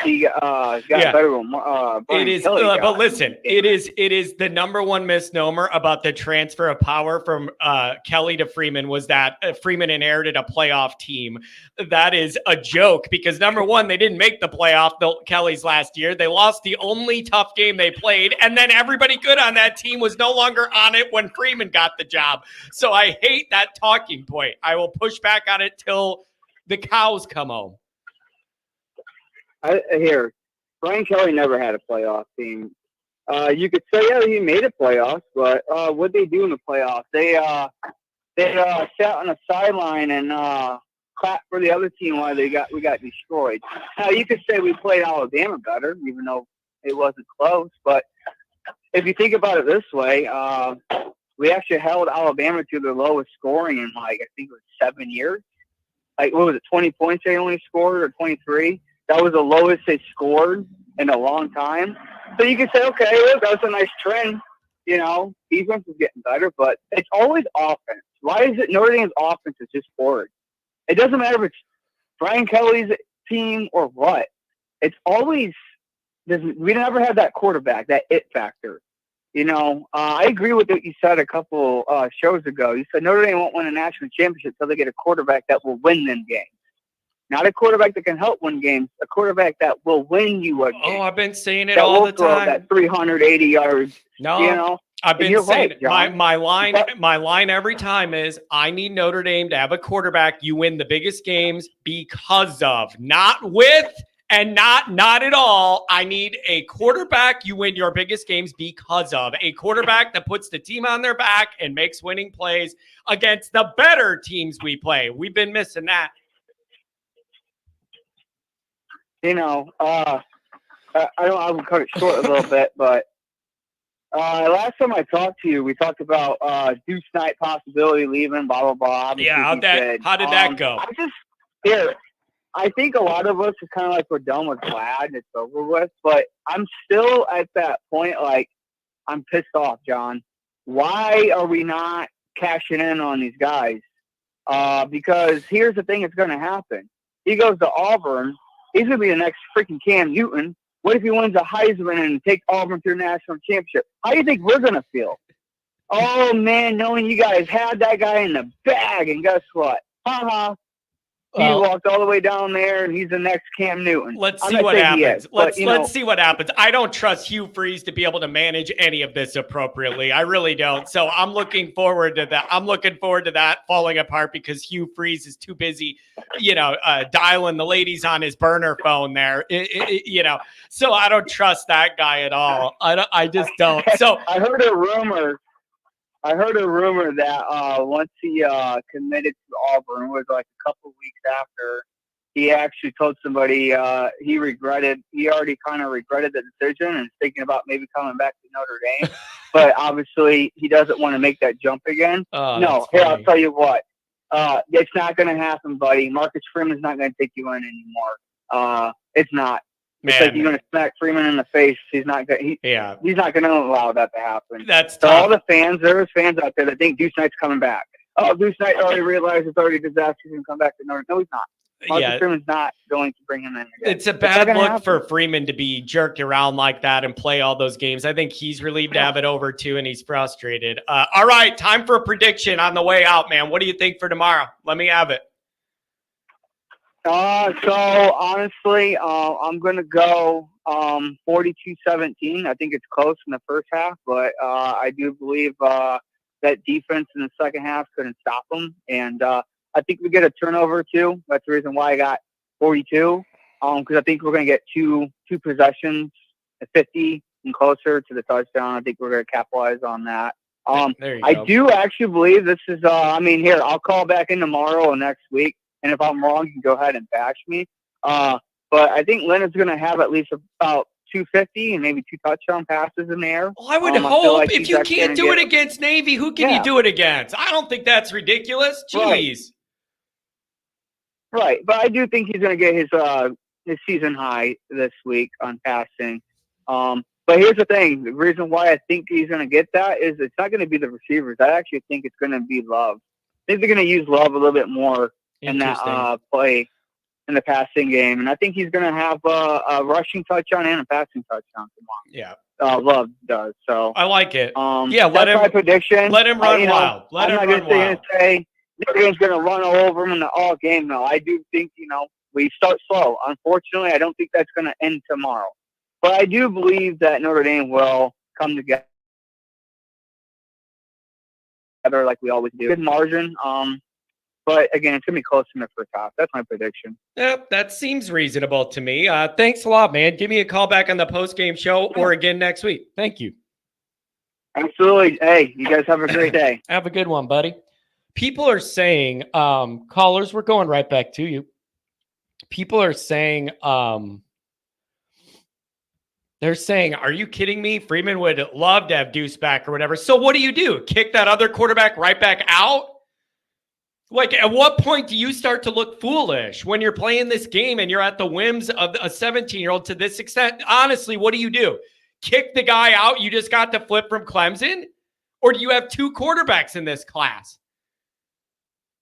he got better with Brian Kelly. But listen, it is the number one misnomer about the transfer of power from Kelly to Freeman was that Freeman inherited a playoff team. That is a joke because number one, they didn't make the playoff Kelly's last year. They lost the only tough game they played, and then everybody good on that team was no longer on it when Freeman got the job. So I hate that talking point. I will push back on it till the cows come home. Brian Kelly never had a playoff team. You could say, he made a playoffs, but what they do in the playoffs? They sat on a sideline and clapped for the other team while we got destroyed. Now you could say we played Alabama better, even though it wasn't close. But if you think about it this way, we actually held Alabama to their lowest scoring in I think it was 7 years. What was it, 20 points they only scored, or 23? That was the lowest they scored in a long time. So you can say, okay, look, that was a nice trend. Defense is getting better, but it's always offense. Why is it Notre Dame's offense is just boring? It doesn't matter if it's Brian Kelly's team or what. It's always we never had that quarterback, that it factor. I agree with what you said a couple shows ago. You said Notre Dame won't win a national championship until they get a quarterback that will win them games. Not a quarterback that can help win games, a quarterback that will win you a game. Oh, I've been saying it all the time. That 380 yards. No, I've been saying it. My line every time is, I need Notre Dame to have a quarterback you win the biggest games because of, not with and not at all. I need a quarterback you win your biggest games because of, a quarterback that puts the team on their back and makes winning plays against the better teams we play. We've been missing that. I will cut it short a little bit, but last time I talked to you, we talked about Deuce Knight possibility leaving, blah, blah, blah. Obviously, how did that go? I think a lot of us are kind of like, we're done with Glad and it's over with, but I'm still at that point, I'm pissed off, John. Why are we not cashing in on these guys? Because here's the thing that's going to happen. He goes to Auburn. He's going to be the next freaking Cam Newton. What if he wins a Heisman and takes Auburn to a national championship? How do you think we're going to feel? Oh, man, knowing you guys had that guy in the bag, and guess what? He walked all the way down there, and he's the next Cam Newton. Let's see what happens. Let's see what happens. I don't trust Hugh Freeze to be able to manage any of this appropriately. I really don't. So I'm looking forward to that. I'm looking forward to that falling apart because Hugh Freeze is too busy, dialing the ladies on his burner phone there. So I don't trust that guy at all. I just don't. So I heard a rumor that once he committed to Auburn, it was like a couple of weeks after, he actually told somebody he already kind of regretted the decision and thinking about maybe coming back to Notre Dame. But obviously, he doesn't want to make that jump again. No, here, I'll tell you what. It's not going to happen, buddy. Marcus Freeman's not going to take you in anymore. It's not. It's like you're going to smack Freeman in the face. He's not going. He's not going to allow that to happen. That's so tough. All the fans. There's fans out there that think Deuce Knight's coming back. Oh, Deuce Knight already realized it's already a disaster. He's going to come back to Notre Dame. No, he's not. Marcus Freeman's not going to bring him in again. It's a bad look for Freeman to be jerked around like that and play all those games. I think he's relieved to have it over too, and he's frustrated. All right, time for a prediction on the way out, man. What do you think for tomorrow? Let me have it. So honestly, I'm going to go 42-17. I think it's close in the first half, but I do believe that defense in the second half couldn't stop them. And I think we get a turnover too. That's the reason why I got 42. Because I think we're going to get two possessions at 50 and closer to the touchdown. I think we're going to capitalize on that. I do actually believe this is, here, I'll call back in tomorrow or next week. And if I'm wrong, you can go ahead and bash me. But I think Leonard's going to have at least about 250 and maybe 2 touchdown passes in the air. Well, I would hope like if you can't do it against Navy, who can you do it against? I don't think that's ridiculous. Jeez. Right. But I do think he's going to get his season high this week on passing. But here's the thing. The reason why I think he's going to get that is it's not going to be the receivers. I actually think it's going to be Love. I think they're going to use Love a little bit more in that play in the passing game. And I think he's going to have a rushing touchdown and a passing touchdown tomorrow. Yeah. Love does. So I like it. That's my prediction. Let him run wild. I'm not going to say Notre Dame's going to run all over him in the all game. No, I do think, we start slow. Unfortunately, I don't think that's going to end tomorrow. But I do believe that Notre Dame will come together like we always do. Good margin. But again, it's going to be close in the first half. That's my prediction. Yep, that seems reasonable to me. Thanks a lot, man. Give me a call back on the post-game show or again next week. Thank you. Absolutely. Hey, you guys have a great day. Have a good one, buddy. People are saying, callers, we're going right back to you. People are saying, they're saying, are you kidding me? Freeman would love to have Deuce back or whatever. So what do? Kick that other quarterback right back out? Like, at what point do you start to look foolish when you're playing this game and you're at the whims of a 17-year-old to this extent? Honestly, what do? Kick the guy out you just got to flip from Clemson? Or do you have 2 quarterbacks in this class?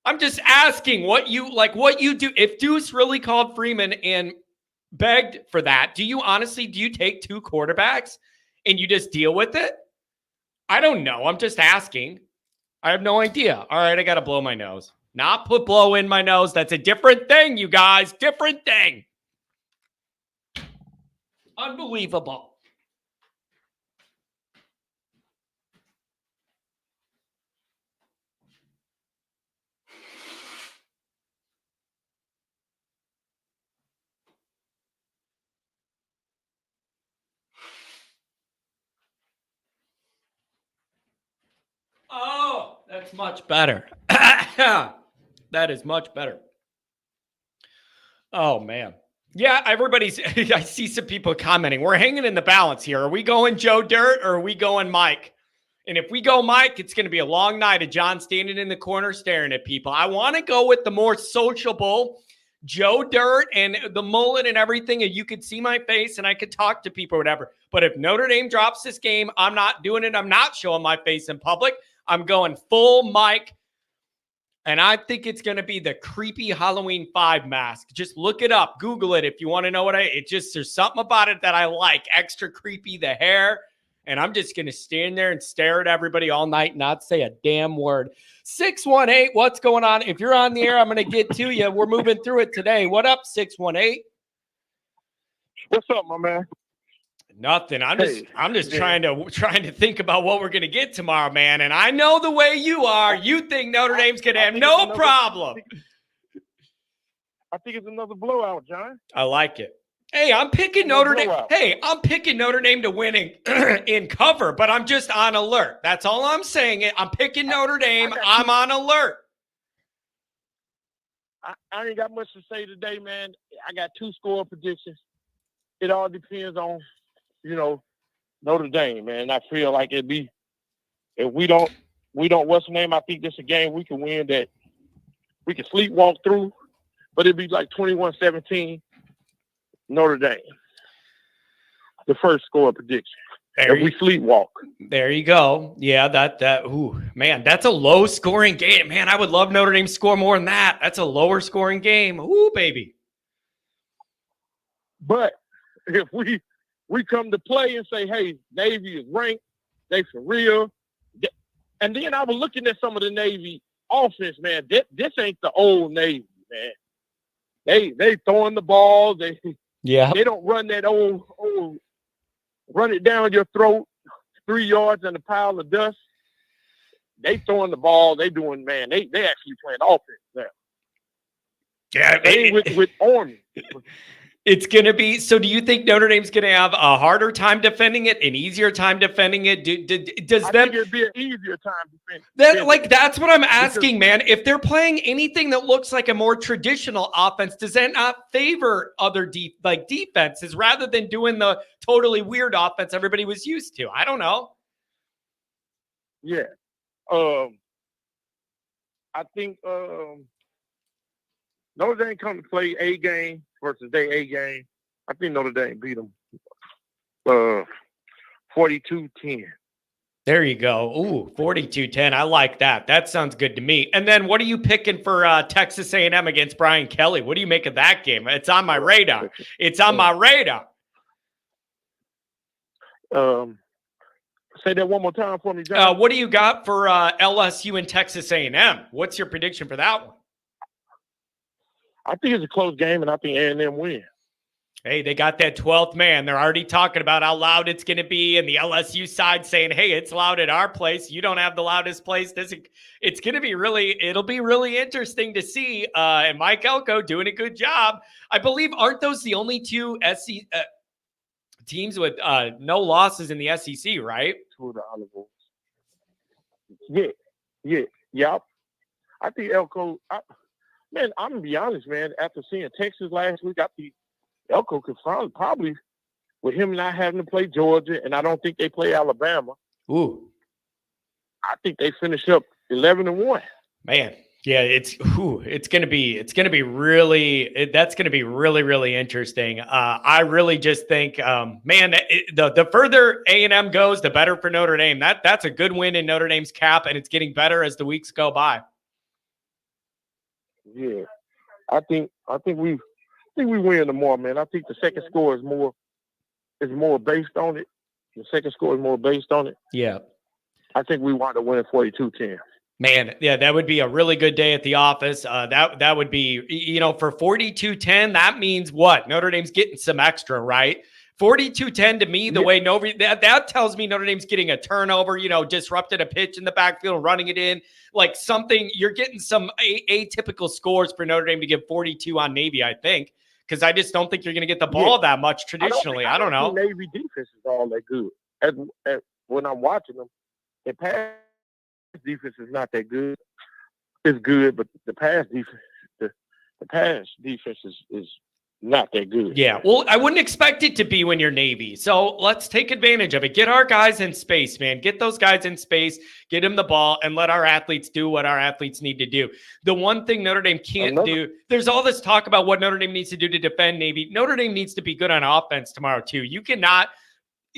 I'm just asking what you do. If Deuce really called Freeman and begged for that, do you take 2 quarterbacks and you just deal with it? I don't know. I'm just asking. I have no idea. All right, I got to blow my nose. Not put blow in my nose. That's a different thing, you guys. Different thing. Unbelievable. Oh, that's much better. That is much better. Oh, man. Yeah, I see some people commenting. We're hanging in the balance here. Are we going Joe Dirt or are we going Mike? And if we go Mike, it's going to be a long night of John standing in the corner staring at people. I want to go with the more sociable Joe Dirt and the mullet and everything, and you could see my face and I could talk to people or whatever. But if Notre Dame drops this game, I'm not doing it. I'm not showing my face in public. I'm going full Mike. And I think it's going to be the creepy Halloween 5 mask. Just look it up. Google it if you want to know there's something about it that I like. Extra creepy, the hair. And I'm just going to stand there and stare at everybody all night and not say a damn word. 618, what's going on? If you're on the air, I'm going to get to you. We're moving through it today. What up, 618? What's up, my man? Nothing. I'm just trying to think about what we're going to get tomorrow, man. And I know the way you are. You think Notre Dame's going to have no problem. I think it's another blowout, John. I like it. Hey, I'm picking Notre Dame. Hey, I'm picking Notre Dame to win in cover, but I'm just on alert. That's all I'm saying. I'm picking Notre Dame. I'm on alert. I ain't got much to say today, man. I got 2 score predictions. It all depends on, Notre Dame, man. I feel like it'd be, if we don't, what's the name? I think this is a game we can win that we can sleepwalk through, but it'd be like 21-17. Notre Dame. The first score prediction. If we sleepwalk. There you go. Yeah, man, that's a low scoring game. Man, I would love Notre Dame to score more than that. That's a lower scoring game. Ooh, baby. But if we come to play and say, hey, Navy is ranked, they for real. And then I was looking at some of the Navy offense, man. This ain't the old Navy, man. They throwing the ball. They don't run that old run it down your throat 3 yards in a pile of dust. They throwing the ball. They doing, man. They actually playing offense now. Yeah, with Army. It's going to be, so do you think Notre Dame's going to have a harder time defending it, an easier time defending it? I think it'd be an easier time defending it. That's what I'm asking, man. If they're playing anything that looks like a more traditional offense, does that not favor other defenses rather than doing the totally weird offense everybody was used to? I don't know. Yeah. I think Notre Dame come to play A game versus their A game. I think Notre Dame beat them 42-10. There you go. Ooh, 42-10. I like that. That sounds good to me. And then what are you picking for Texas A&M against Brian Kelly? What do you make of that game? It's on my radar. It's on my radar. Say that one more time for me, John. What do you got for LSU and Texas A&M? What's your prediction for that one? I think it's a close game, and I think A&M win. Hey, they got that 12th man. They're already talking about how loud it's going to be, and the LSU side saying, hey, it's loud at our place. You don't have the loudest place. It's going to be it'll be really interesting to see. And Mike Elko doing a good job. I believe, aren't those the only 2 teams with no losses in the SEC, right? 2 of the Olive Bowls. Yeah. I think Elko, man, I'm going to be honest, man. After seeing Texas last week, I think Elko could probably, with him not having to play Georgia, and I don't think they play Alabama. Ooh. I think they finish up 11-1. Man, yeah, it's going to be really, that's going to be really, really interesting. I really just think, man, the further A&M goes, the better for Notre Dame. That's a good win in Notre Dame's cap, and it's getting better as the weeks go by. Yeah, I think we win tomorrow, man. I think the second score is more based on it. The second score is more based on it. Yeah, I think we wind up winning 42-10. Man, yeah, that would be a really good day at the office. That would be, for 42-10. That means what? Notre Dame's getting some extra, right? 42-10 to me, the way that tells me Notre Dame's getting a turnover, disrupted a pitch in the backfield, running it in, like something. You're getting some atypical scores for Notre Dame to give 42 on Navy, I think, because I just don't think you're going to get the ball that much traditionally. I don't know. Navy defense is all that good. When I'm watching them, the pass defense is not that good. It's good, but the pass defense is not that good. Yeah, well, I wouldn't expect it to be when you're Navy. So let's take advantage of it. Get our guys in space, man. Get those guys in space, get them the ball, and let our athletes do what our athletes need to do. The one thing Notre Dame can't do, there's all this talk about what Notre Dame needs to do to defend Navy. Notre Dame needs to be good on offense tomorrow, too. You cannot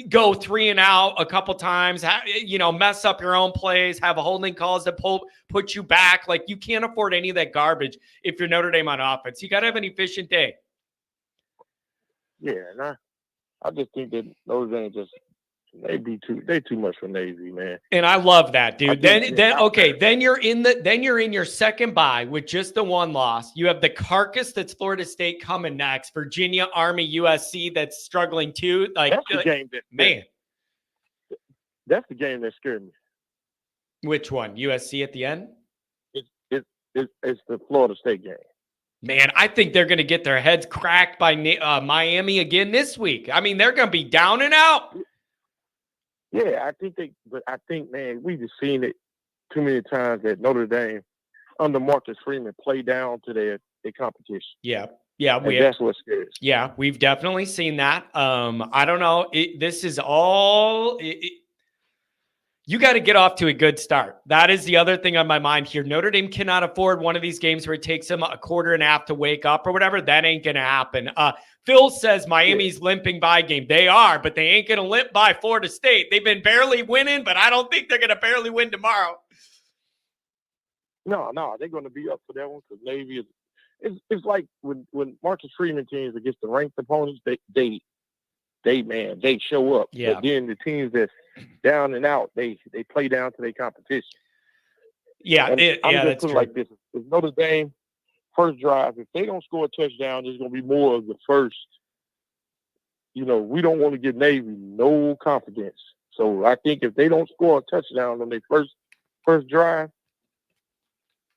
go 3 and out a couple times, mess up your own plays, have holding calls that put you back. Like, you can't afford any of that garbage if you're Notre Dame on offense. You got to have an efficient day. Yeah, and I just think that Notre Dame They too much for Navy, man. And I love that, dude. Then you're in your second bye with just the one loss. You have the carcass that's Florida State coming next. Virginia, Army, USC that's struggling too. Like that's the game that's the game that scared me. Which one? USC at the end? It's the Florida State game. Man, I think they're going to get their heads cracked by Miami again this week. I mean, they're going to be down and out. Yeah, I think, man, we just seen it too many times that Notre Dame, under Marcus Freeman, play down to their competition. Yeah, that's what scares. Yeah, we've definitely seen that. I don't know. This is all. You got to get off to a good start. That is the other thing on my mind here. Notre Dame cannot afford one of these games where it takes them a quarter and a half to wake up or whatever. That ain't going to happen. Phil says Miami's limping by game. They are, but they ain't going to limp by Florida State. They've been barely winning, but I don't think they're going to barely win tomorrow. No, they're going to be up for that one because Navy is. It's like when Marcus Freeman teams against the ranked opponents, they show up. Yeah. But then the teams that's down and out, they play down to their competition. Yeah, I'm just that's putting true. like this: if Notre Dame first drive, if they don't score a touchdown, there's going to be more of the first. We don't want to give Navy no confidence. So I think if they don't score a touchdown on their first drive,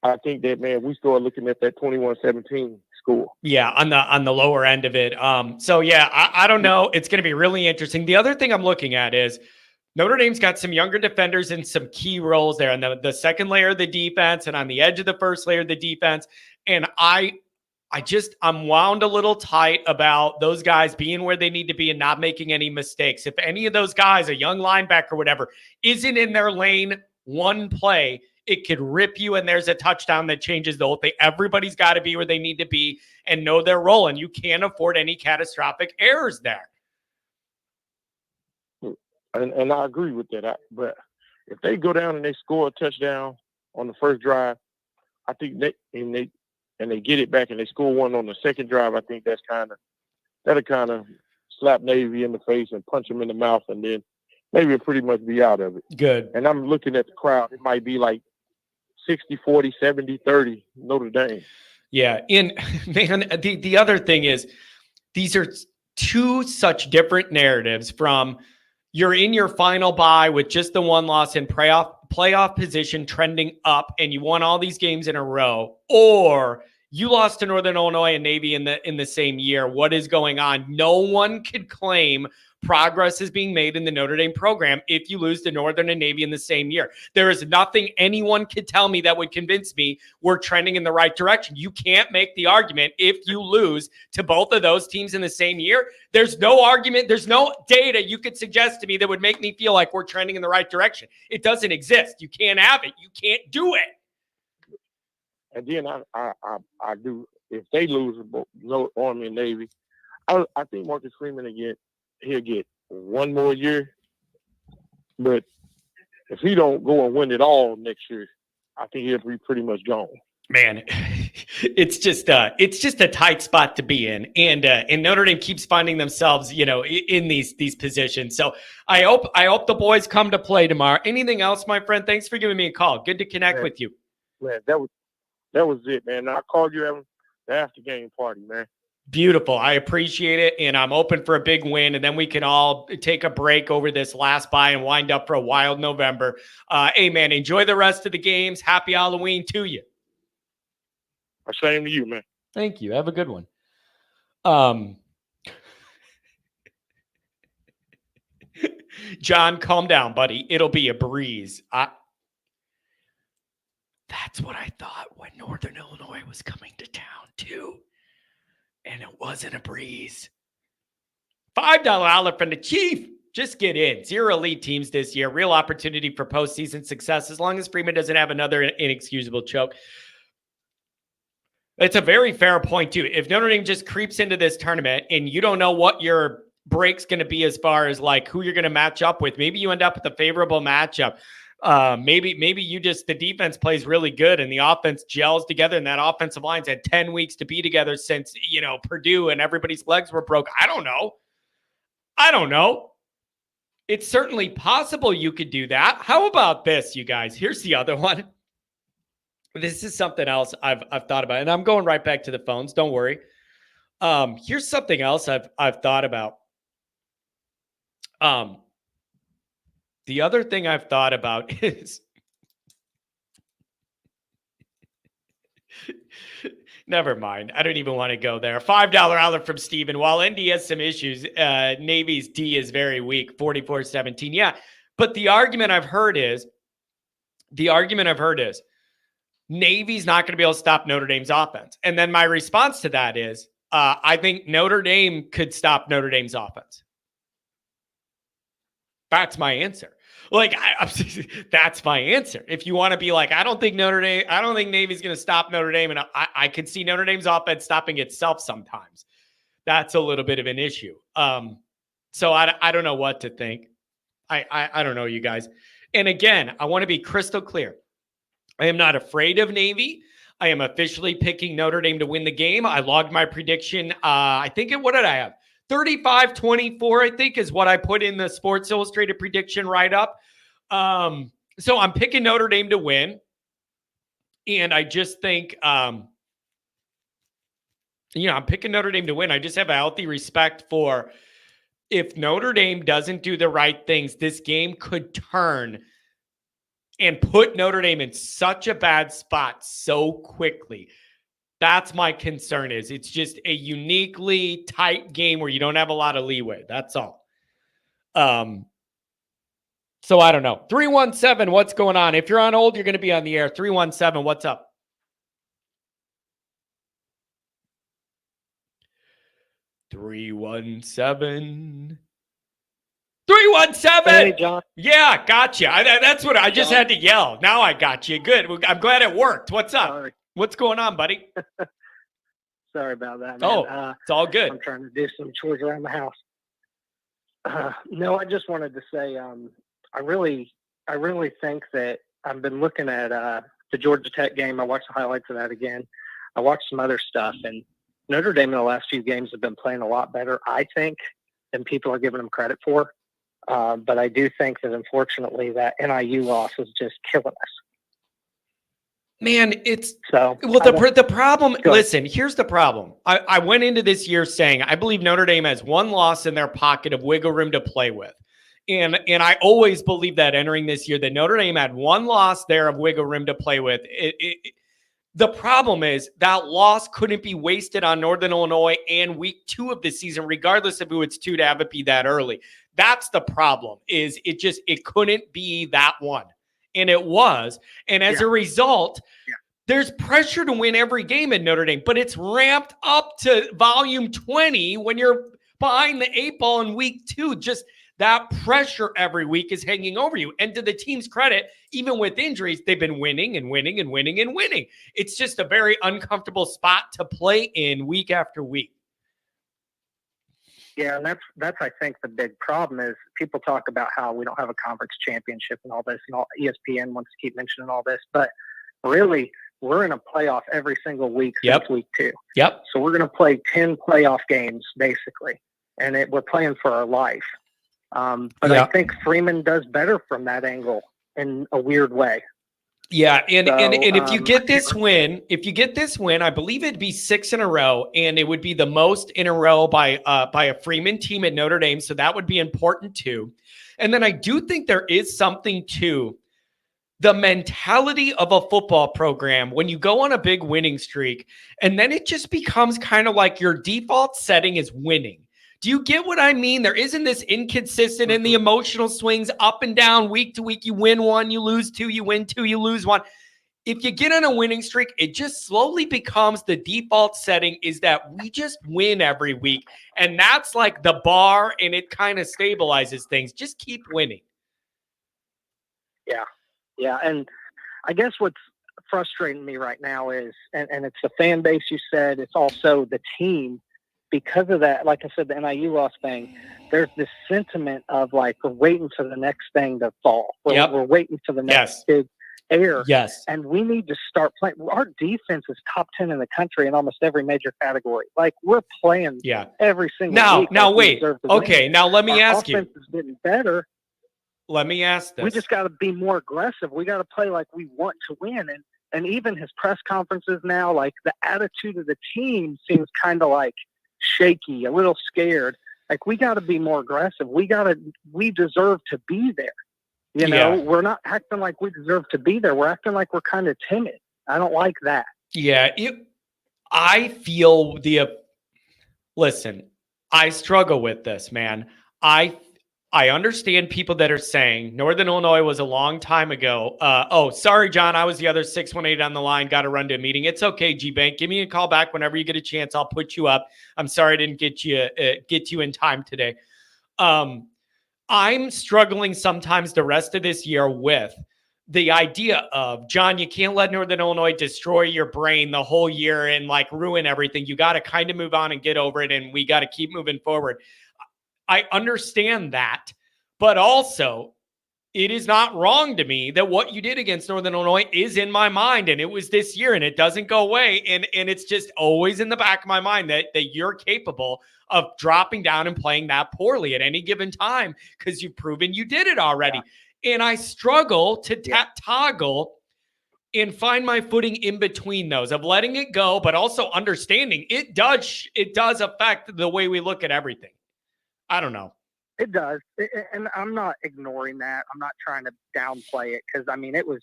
I think that, man, we start looking at that 21-17 score. Yeah, on the lower end of it. So yeah, I don't know. It's going to be really interesting. The other thing I'm looking at is Notre Dame's got some younger defenders in some key roles there on the second layer of the defense and on the edge of the first layer of the defense. And I'm wound a little tight about those guys being where they need to be and not making any mistakes. If any of those guys, a young linebacker or whatever, isn't in their lane one play, it could rip you, and there's a touchdown that changes the whole thing. Everybody's got to be where they need to be and know their role, and you can't afford any catastrophic errors there. And I agree with that. But if they go down and they score a touchdown on the first drive, I think they get it back and they score one on the second drive, I think that'll kind of slap Navy in the face and punch them in the mouth, and then maybe it'll pretty much be out of it. Good. And I'm looking at the crowd. It might be like 60-40, 70-30 Notre Dame. Yeah. And man, the other thing is these are two such different narratives from you're in your final bye with just the one loss in playoff position trending up and you won all these games in a row, or you lost to Northern Illinois and Navy in the same year. What is going on? No one could claim progress is being made in the Notre Dame program if you lose to Northern and Navy in the same year. There is nothing anyone could tell me that would convince me we're trending in the right direction. You can't make the argument if you lose to both of those teams in the same year. There's no argument. There's no data you could suggest to me that would make me feel like we're trending in the right direction. It doesn't exist. You can't have it. You can't do it. And then I do, if they lose both Army and Navy, I think Marcus Freeman again, he'll get one more year. But if he don't go and win it all next year, I think he'll be pretty much gone. Man, it's just a tight spot to be in, and Notre Dame keeps finding themselves, in these positions. So I hope the boys come to play tomorrow. Anything else, my friend? Thanks for giving me a call. Good to connect with you. Man, that was it, man. I called you after game party, man. Beautiful. I appreciate it. And I'm open for a big win. And then we can all take a break over this last bye and wind up for a wild November. Hey, man, enjoy the rest of the games. Happy Halloween to you. Same to you, man. Thank you. Have a good one. John, calm down, buddy. It'll be a breeze. That's what I thought when Northern Illinois was coming to town, too. And it wasn't a breeze. $5 outlet from the Chief. Just get in. 0 elite teams this year. Real opportunity for postseason success as long as Freeman doesn't have another inexcusable choke. It's a very fair point, too. If Notre Dame just creeps into this tournament and you don't know what your break's going to be as far as like who you're going to match up with, maybe you end up with a favorable matchup. Maybe you just, the defense plays really good and the offense gels together, and that offensive line's had 10 weeks to be together since, Purdue and everybody's legs were broke. I don't know. It's certainly possible you could do that. How about this, you guys? Here's the other one. This is something else I've thought about, and I'm going right back to the phones. Don't worry. Here's something else I've thought about. The other thing I've thought about is never mind. I don't even want to go there. $5 outlet from Steven. While ND has some issues, Navy's D is very weak, 44-17. Yeah, but the argument I've heard is Navy's not going to be able to stop Notre Dame's offense. And then my response to that is, I think Notre Dame could stop Notre Dame's offense. That's my answer. Like, that's my answer. If you want to be like, I don't think Navy's going to stop Notre Dame. And I could see Notre Dame's offense stopping itself sometimes. That's a little bit of an issue. So I don't know what to think. I don't know, you guys. And again, I want to be crystal clear. I am not afraid of Navy. I am officially picking Notre Dame to win the game. I logged my prediction. What did I have? 35-24, I think, is what I put in the Sports Illustrated prediction write-up. So I'm picking Notre Dame to win. And I just think, I'm picking Notre Dame to win. I just have a healthy respect for if Notre Dame doesn't do the right things, this game could turn and put Notre Dame in such a bad spot so quickly. That's my concern. It's just a uniquely tight game where you don't have a lot of leeway. That's all. So I don't know. 317, what's going on? If you're on hold, you're going to be on the air. 317, what's up? Three one seven. Hey, John. Yeah, gotcha. That's what I just had to yell. Now I got you. Good. I'm glad it worked. What's up? Sorry. What's going on, buddy? Sorry about that, man. Oh, it's all good. I'm trying to do some chores around the house. No, I just wanted to say I really think that I've been looking at the Georgia Tech game. I watched the highlights of that again. I watched some other stuff, and Notre Dame in the last few games have been playing a lot better, I think, than people are giving them credit for. But I do think that, unfortunately, that NIU loss is just killing us. Man, it's so. Well, the problem. Listen, here's the problem. I went into this year saying I believe Notre Dame has one loss in their pocket of wiggle room to play with, and I always believed that entering this year that Notre Dame had one loss there of wiggle room to play with. The problem is that loss couldn't be wasted on Northern Illinois and week 2 of the season, regardless of who it's to have it be that early. That's the problem. Is it couldn't be that one. And it was. And as a result, there's pressure to win every game in Notre Dame, but it's ramped up to volume 20 when you're behind the 8 ball in week 2. Just that pressure every week is hanging over you. And to the team's credit, even with injuries, they've been winning and winning and winning and winning. It's just a very uncomfortable spot to play in week after week. Yeah, and that's I think the big problem is people talk about how we don't have a conference championship and all this, and all ESPN wants to keep mentioning all this, but really we're in a playoff every single week since week 2. Yep. So we're going to play 10 playoff games basically, and we're playing for our life. But I think Freeman does better from that angle in a weird way. Yeah, and if you get this win, I believe it'd be 6 in a row, and it would be the most in a row by a Freeman team at Notre Dame. So that would be important too. And then I do think there is something to the mentality of a football program when you go on a big winning streak, and then it just becomes kind of like your default setting is winning. Do you get what I mean? There isn't this inconsistent in the emotional swings up and down week to week. You win 1, you lose 2, you win 2, you lose 1. If you get on a winning streak, it just slowly becomes the default setting is that we just win every week. And that's like the bar, and it kind of stabilizes things. Just keep winning. Yeah. And I guess what's frustrating me right now is, and it's the fan base you said, it's also the team. Because of that, like I said, the NIU loss thing, there's this sentiment of like, we're waiting for the next thing to fall. We're waiting for the next big air. Yes. And we need to start playing. Our defense is top 10 in the country in almost every major category. Like we're playing every single week. Now wait. Okay, now let me ask you. Our offense is getting better, let me ask this. We just got to be more aggressive. We got to play like we want to win. And even his press conferences now, like the attitude of the team seems kind of like shaky, a little scared. Like we got to be more aggressive. We deserve to be there. You know, we're not acting like we deserve to be there. We're acting like we're kind of timid. I don't like that. Yeah. I feel listen, I struggle with this, man. I understand people that are saying Northern Illinois was a long time ago. Oh, sorry, John. I was the other 618 on the line. Got to run to a meeting. It's okay, G-Bank. Give me a call back whenever you get a chance. I'll put you up. I'm sorry I didn't get you in time today. I'm struggling sometimes the rest of this year with the idea of, John, you can't let Northern Illinois destroy your brain the whole year and like ruin everything. You got to kind of move on and get over it. And we got to keep moving forward. I understand that, but also it is not wrong to me that what you did against Northern Illinois is in my mind, and it was this year, and it doesn't go away, and it's just always in the back of my mind that you're capable of dropping down and playing that poorly at any given time because you've proven you did it already. Yeah. And I struggle to toggle and find my footing in between those of letting it go, but also understanding it does affect the way we look at everything. I don't know. It does. And I'm not ignoring that. I'm not trying to downplay it because, I mean, it was,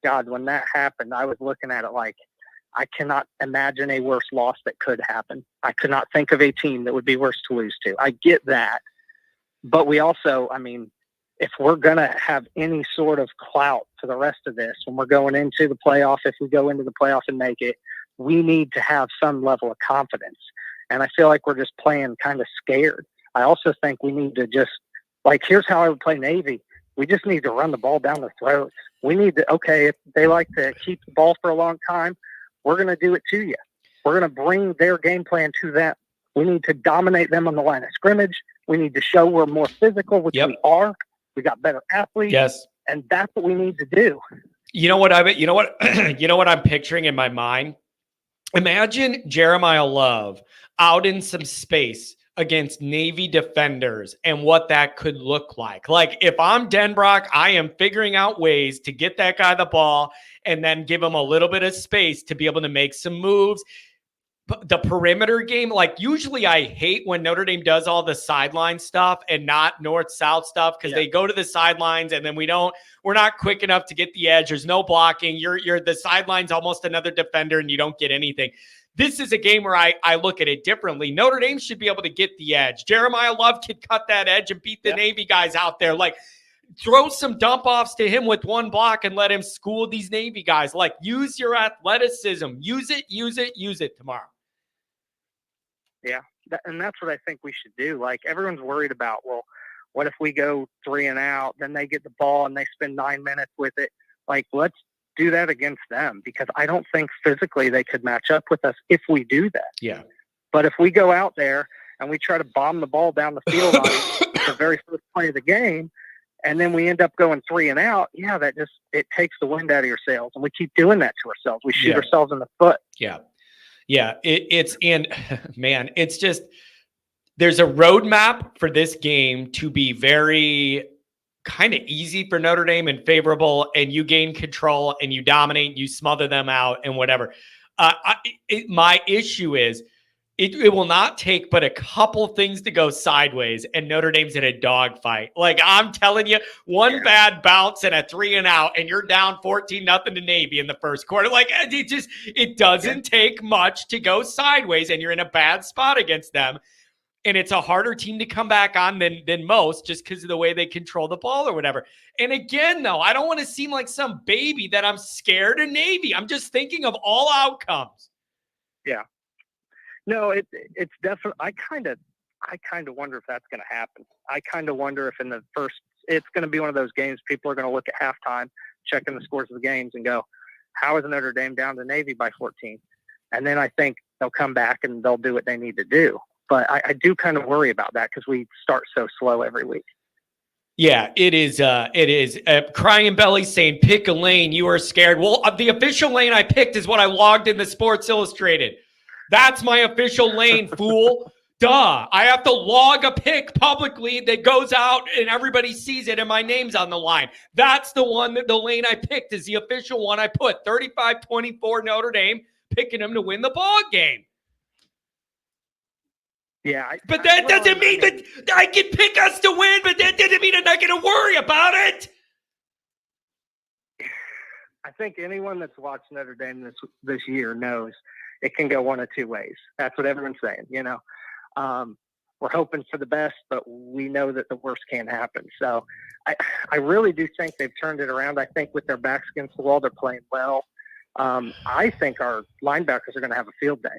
God, when that happened, I was looking at it like I cannot imagine a worse loss that could happen. I could not think of a team that would be worse to lose to. I get that. But we also, I mean, if we're going to have any sort of clout for the rest of this, when we're going into the playoff, if we go into the playoff and make it, we need to have some level of confidence. And I feel like we're just playing kind of scared. I also think we need to just, like, here's how I would play Navy. We just need to run the ball down their throats. We need to, okay, if they like to keep the ball for a long time, we're going to do it to you. We're going to bring their game plan to them. We need to dominate them on the line of scrimmage. We need to show we're more physical, which we are. We got better athletes. Yes. And that's what we need to do. You know what I'm picturing in my mind? Imagine Jeremiah Love out in some space against Navy defenders and what that could look like. Like if I'm Denbrock, I am figuring out ways to get that guy the ball and then give him a little bit of space to be able to make some moves. The perimeter game, like usually I hate when Notre Dame does all the sideline stuff and not north-south stuff because they go to the sidelines and then we're not quick enough to get the edge. There's no blocking. You're the sideline's almost another defender and you don't get anything. This is a game where I look at it differently. Notre Dame should be able to get the edge. Jeremiah Love can cut that edge and beat the Navy guys out there. Like, throw some dump offs to him with one block and let him school these Navy guys. Like, use your athleticism. Use it tomorrow. Yeah, and that's what I think we should do. Like, everyone's worried about, well, what if we go 3 and out, then they get the ball and they spend 9 minutes with it? Like, let's do that against them because I don't think physically they could match up with us if we do that. Yeah. But if we go out there and we try to bomb the ball down the field on the very first play of the game, and then we end up going 3 and out, it takes the wind out of your sails. And we keep doing that to ourselves. We shoot ourselves in the foot. Yeah. Yeah. It's just, there's a roadmap for this game to be very kind of easy for Notre Dame and favorable, and you gain control and you dominate, you smother them out and whatever. My issue is it will not take but a couple things to go sideways and Notre Dame's in a dogfight. Like, I'm telling you, one bad bounce and a 3 and out and you're down 14-0 to Navy in the first quarter. Like, it doesn't take much to go sideways and you're in a bad spot against them. And it's a harder team to come back on than most just because of the way they control the ball or whatever. And again, though, I don't want to seem like some baby that I'm scared of Navy. I'm just thinking of all outcomes. Yeah. No, it's definitely, I kind of wonder if that's going to happen. I kind of wonder if it's going to be one of those games people are going to look at halftime, checking the scores of the games and go, how is Notre Dame down to Navy by 14? And then I think they'll come back and they'll do what they need to do. But I do kind of worry about that because we start so slow every week. Yeah, it is. Crying Belly saying, pick a lane. You are scared. Well, the official lane I picked is what I logged in the Sports Illustrated. That's my official lane, fool. Duh. I have to log a pick publicly that goes out and everybody sees it and my name's on the line. That's the one that the lane I picked is the official one I put. 35-24 Notre Dame, picking them to win the ball game. Yeah. But that doesn't mean that I can pick us to win, but that doesn't mean I'm not going to worry about it. I think anyone that's watched Notre Dame this year knows it can go one of two ways. That's what everyone's saying, you know. We're hoping for the best, but we know that the worst can't happen. So I really do think they've turned it around. I think with their backs against the wall, they're playing well. I think our linebackers are going to have a field day.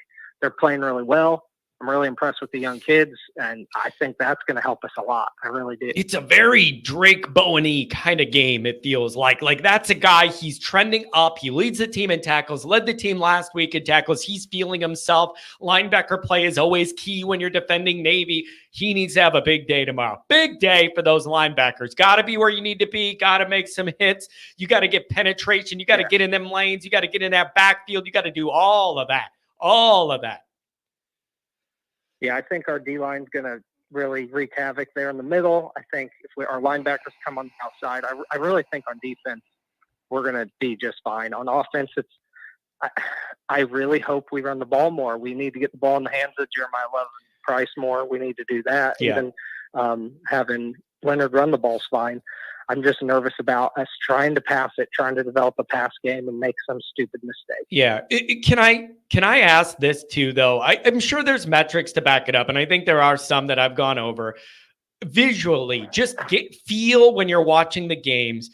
They're playing really well. I'm really impressed with the young kids, and I think that's going to help us a lot. I really do. It's a very Drake Bowen-y kind of game, it feels like. Like, that's a guy, he's trending up. He leads the team in tackles, led the team last week in tackles. He's feeling himself. Linebacker play is always key when you're defending Navy. He needs to have a big day tomorrow. Big day for those linebackers. Got to be where you need to be. Got to make some hits. You got to get penetration. You got to get in them lanes. You got to get in that backfield. You got to do all of that. All of that. Yeah, I think our D-line's going to really wreak havoc there in the middle. I think if our linebackers come on the outside, I really think on defense we're going to be just fine. On offense, I really hope we run the ball more. We need to get the ball in the hands of Jeremiah Love and Price more. We need to do that. Yeah. Even having Leonard run the ball's fine. I'm just nervous about us trying to pass it, trying to develop a pass game and make some stupid mistake. Yeah. Can I ask this too, though? I'm sure there's metrics to back it up, and I think there are some that I've gone over. Visually, just feel when you're watching the games.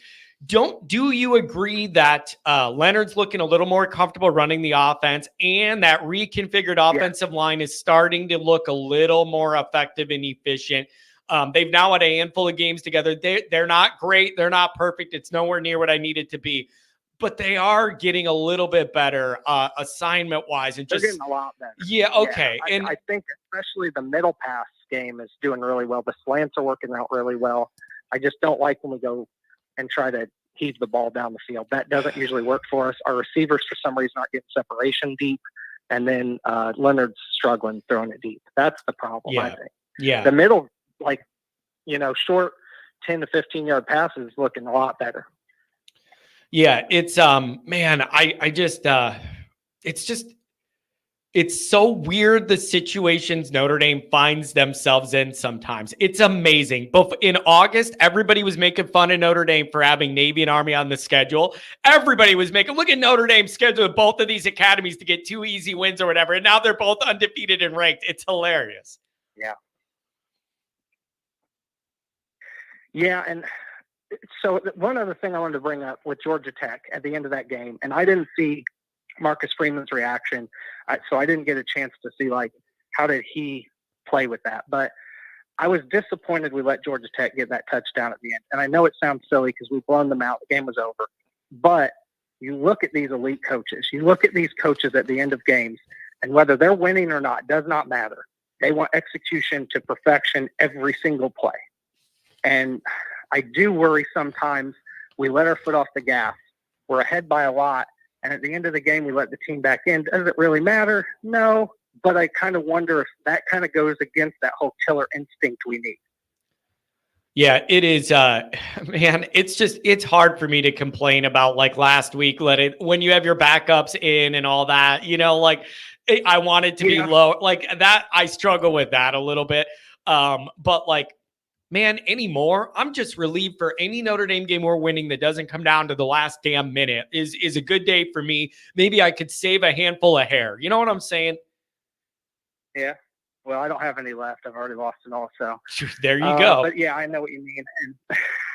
Do you agree that Leonard's looking a little more comfortable running the offense, and that reconfigured offensive line is starting to look a little more effective and efficient? They've now had a handful of games together. They're not great. They're not perfect. It's nowhere near what I need it to be. But they are getting a little bit better assignment-wise. And They're getting a lot better. Yeah, okay. Yeah, I think especially the middle pass game is doing really well. The slants are working out really well. I just don't like when we go and try to heave the ball down the field. That doesn't usually work for us. Our receivers, for some reason, aren't getting separation deep. And then Leonard's struggling throwing it deep. That's the problem, I think. Yeah. The middle, short 10 to 15-yard passes looking a lot better. Yeah, it's it's so weird the situations Notre Dame finds themselves in sometimes. It's amazing. But in August, everybody was making fun of Notre Dame for having Navy and Army on the schedule. Everybody was look at Notre Dame's schedule with both of these academies to get 2 easy wins or whatever. And now they're both undefeated and ranked. It's hilarious. Yeah. Yeah, and so one other thing I wanted to bring up with Georgia Tech at the end of that game, and I didn't see Marcus Freeman's reaction, so I didn't get a chance to see, how did he play with that. But I was disappointed we let Georgia Tech get that touchdown at the end. And I know it sounds silly because we've blown them out. The game was over. But you look at these elite coaches. You look at these coaches at the end of games, and whether they're winning or not does not matter. They want execution to perfection every single play. And I do worry sometimes we let our foot off the gas. We're ahead by a lot. And at the end of the game, we let the team back in. Does it really matter? No. But I kind of wonder if that kind of goes against that whole killer instinct we need. Yeah, it is. Man, it's hard for me to complain about last week. When you have your backups in and all that, I want it to be low that. I struggle with that a little bit. But man, anymore, I'm just relieved for any Notre Dame game we're winning that doesn't come down to the last damn minute is a good day for me. Maybe I could save a handful of hair. You know what I'm saying? Yeah. Well, I don't have any left. I've already lost it all. So there you go. But yeah, I know what you mean.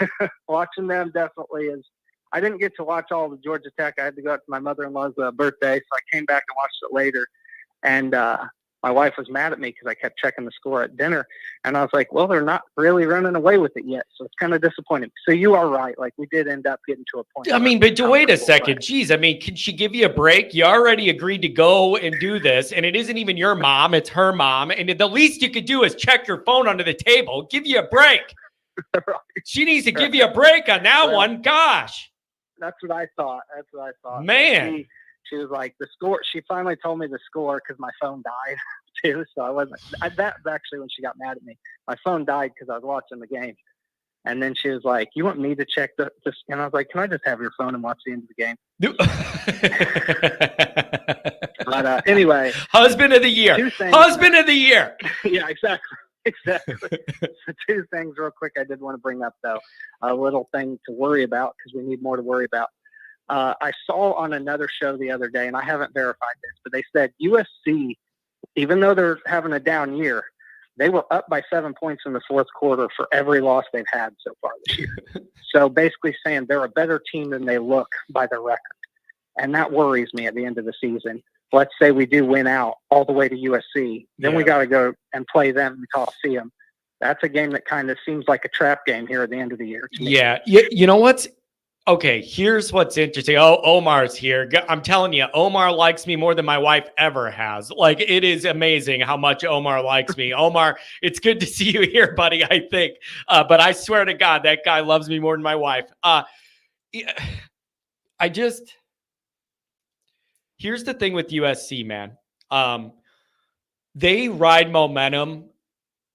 And watching them definitely is. I didn't get to watch all the Georgia Tech. I had to go out to my mother-in-law's birthday, so I came back and watched it later. And my wife was mad at me because I kept checking the score at dinner. And I was like, well, they're not really running away with it yet. So it's kind of disappointing. So you are right. We did end up getting to a point. I mean, but wait a second. Geez, can she give you a break? You already agreed to go and do this. And it isn't even your mom. It's her mom. And the least you could do is check your phone under the table. Give you a break. Right. She needs to give you a break on that one. Gosh. That's what I thought. Man. She was like, the score. She finally told me the score because my phone died. too. So I wasn't. That was actually when she got mad at me. My phone died because I was watching the game, and then she was like, "You want me to check this?" And I was like, "Can I just have your phone and watch the end of the game?" But anyway, husband of the year. Husband of the year. Yeah, exactly. Exactly. So 2 things real quick I did want to bring up, though. A little thing to worry about because we need more to worry about. I saw on another show the other day, and I haven't verified this, but they said USC, even though they're having a down year, they were up by 7 points in the fourth quarter for every loss they've had so far this year. So basically saying they're a better team than they look by their record. And that worries me at the end of the season. Let's say we do win out all the way to USC. Then we got to go and play them in the Coliseum. That's a game that kind of seems like a trap game here at the end of the year. Yeah. You know what's okay? Here's what's interesting. Oh, Omar's here. I'm telling you, Omar likes me more than my wife ever has. Like, it is amazing how much Omar likes me. Omar, it's good to see you here, buddy, I think. But I swear to God, that guy loves me more than my wife. Here's the thing with USC, man. They ride momentum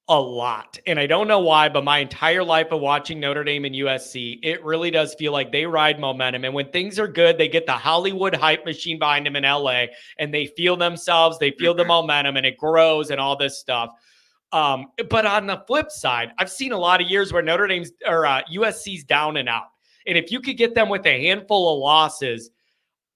a lot. And I don't know why, but my entire life of watching Notre Dame and USC, it really does feel like they ride momentum. And when things are good, they get the Hollywood hype machine behind them in LA and they feel themselves, they feel the momentum and it grows and all this stuff. But on the flip side, I've seen a lot of years where Notre Dame's or USC's down and out. And if you could get them with a handful of losses,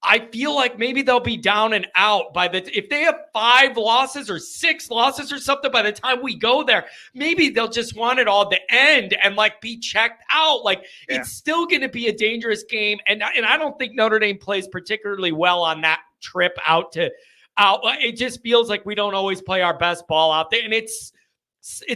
I feel like maybe they'll be down and out if they have 5 losses or 6 losses or something by the time we go there, maybe they'll just want it all to end and like be checked out. Like it's still going to be a dangerous game. And I don't think Notre Dame plays particularly well on that trip out. It just feels like we don't always play our best ball out there. And it's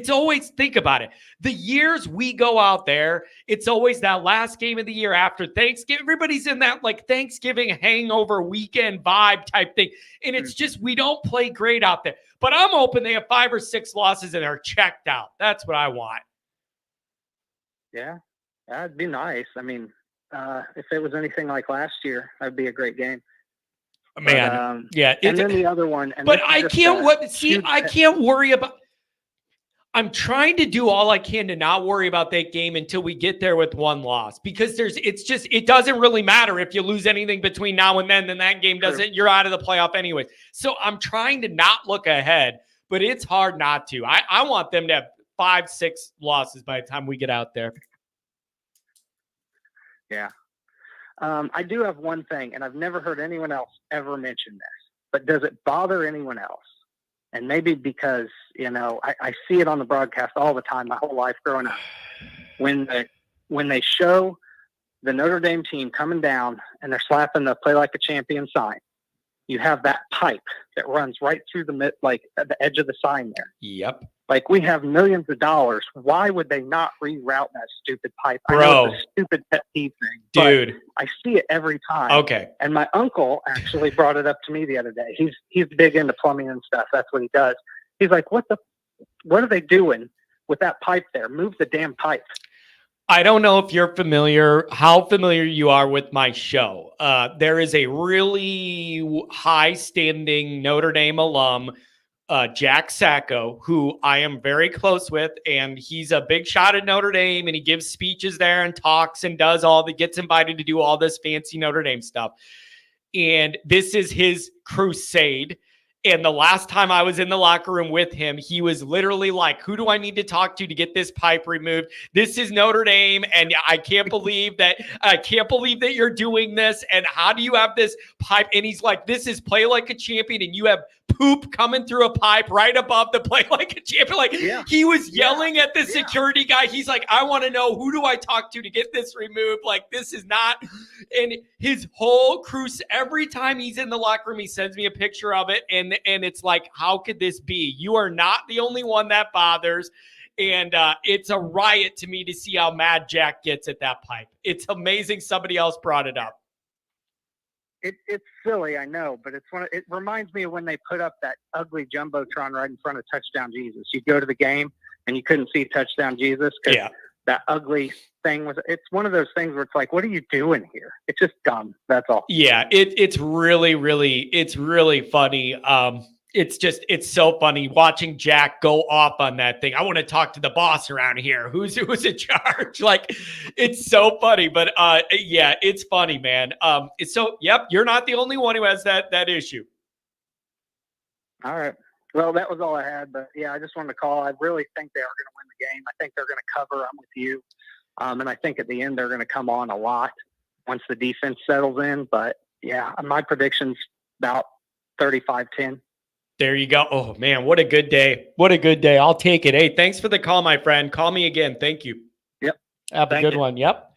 always, think about it. The years we go out there, it's always that last game of the year after Thanksgiving. Everybody's in that like Thanksgiving hangover weekend vibe type thing. And it's just, we don't play great out there. But I'm hoping they have 5 or 6 losses and are checked out. That's what I want. Yeah, that'd be nice. I mean, if it was anything like last year, that'd be a great game. Man, and then the other one. But I can't, I can't worry about. I'm trying to do all I can to not worry about that game until we get there with 1 loss, because it doesn't really matter if you lose anything between now and then that game doesn't, you're out of the playoff anyway. So I'm trying to not look ahead, but it's hard not to. I want them to have 5, 6 losses by the time we get out there. Yeah. I do have one thing, and I've never heard anyone else ever mention this, but does it bother anyone else? And maybe because, I see it on the broadcast all the time, my whole life growing up. When they show the Notre Dame team coming down and they're slapping the "Play Like a Champion" sign, you have that pipe that runs right through at the edge of the sign there. Yep. Like, we have millions of dollars. Why would they not reroute that stupid pipe? Bro. I know it's a stupid pet peeve thing. Dude. I see it every time. Okay. And my uncle actually brought it up to me the other day. He's big into plumbing and stuff. That's what he does. He's like, what are they doing with that pipe there? Move the damn pipe. I don't know if you're how familiar you are with my show. There is a really high-standing Notre Dame alum, Jack Sacco, who I am very close with, and he's a big shot at Notre Dame, and he gives speeches there and talks and gets invited to do all this fancy Notre Dame stuff. And this is his crusade. And the last time I was in the locker room with him, he was literally like, who do I need to talk to get this pipe removed? This is Notre Dame. And I can't believe that you're doing this. And how do you have this pipe? And he's like, this is Play Like a Champion. And you have poop coming through a pipe right above the Play Like a Champion. Like, he was yelling at the security guy. He's like, I want to know, who do I talk to get this removed? Like, this is not. And his whole cruise, every time he's in the locker room, he sends me a picture of it. And it's like, how could this be? You are not the only one that bothers. And it's a riot to me to see how mad Jack gets at that pipe. It's amazing somebody else brought it up. It's silly, I know, but it reminds me of when they put up that ugly jumbotron right in front of Touchdown Jesus. You go to the game and you couldn't see Touchdown Jesus because that ugly thing it's one of those things where it's like, what are you doing here? It's just dumb. That's all. Yeah, it's really, really, it's really funny. it's so funny watching Jack go off on that thing. I want to talk to the boss around here. Who's in charge? Like, it's so funny. But yeah, it's funny, man. It's so, yep, you're not the only one who has that issue. All right. Well, that was all I had. But yeah, I just wanted to call. I really think they are going to win the game. I think they're going to cover. I'm with you. And I think at the end they're going to come on a lot once the defense settles in. But yeah, my prediction's about 35-10. There you go. Oh, man, what a good day. What a good day. I'll take it. Hey, thanks for the call, my friend. Call me again. Thank you. Yep. Have a good one. Yep.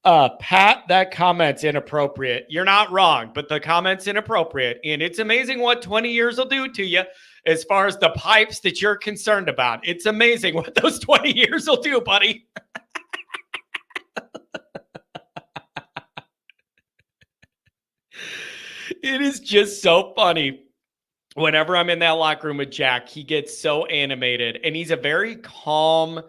Pat, that comment's inappropriate. You're not wrong, but the comment's inappropriate. And it's amazing what 20 years will do to you as far as the pipes that you're concerned about. It's amazing what those 20 years will do, buddy. It is just so funny. Whenever I'm in that locker room with Jack, he gets so animated, and he's a very calm.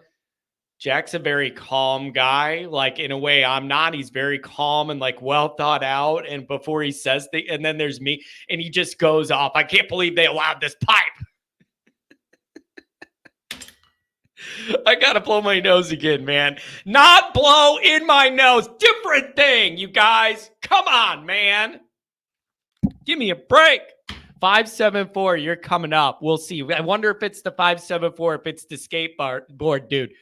Jack's a very calm guy. Like, in a way I'm not. He's very calm and like well thought out. And before he says the, and then there's me, and he just goes off. I can't believe they allowed this pipe. I gotta blow my nose again, man. Not blow in my nose. Different thing, you guys. Come on, man. Give me a break. 574, you're coming up. We'll see. I wonder if it's the 574, if it's the skateboard dude.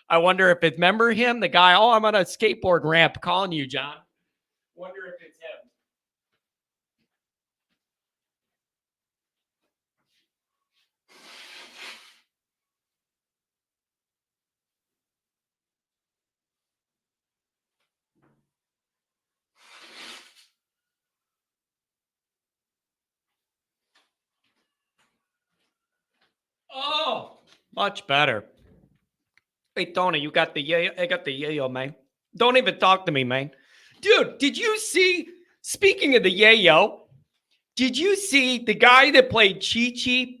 I wonder if it's, remember him, the guy, oh, I'm on a skateboard ramp calling you, John. Wonder if it's him. Oh, much better. Hey, Tony, you got the yayo? I got the yayo, man. Don't even talk to me, man. Dude, did you see, speaking of the yayo, did you see the guy that played Chi-Chi?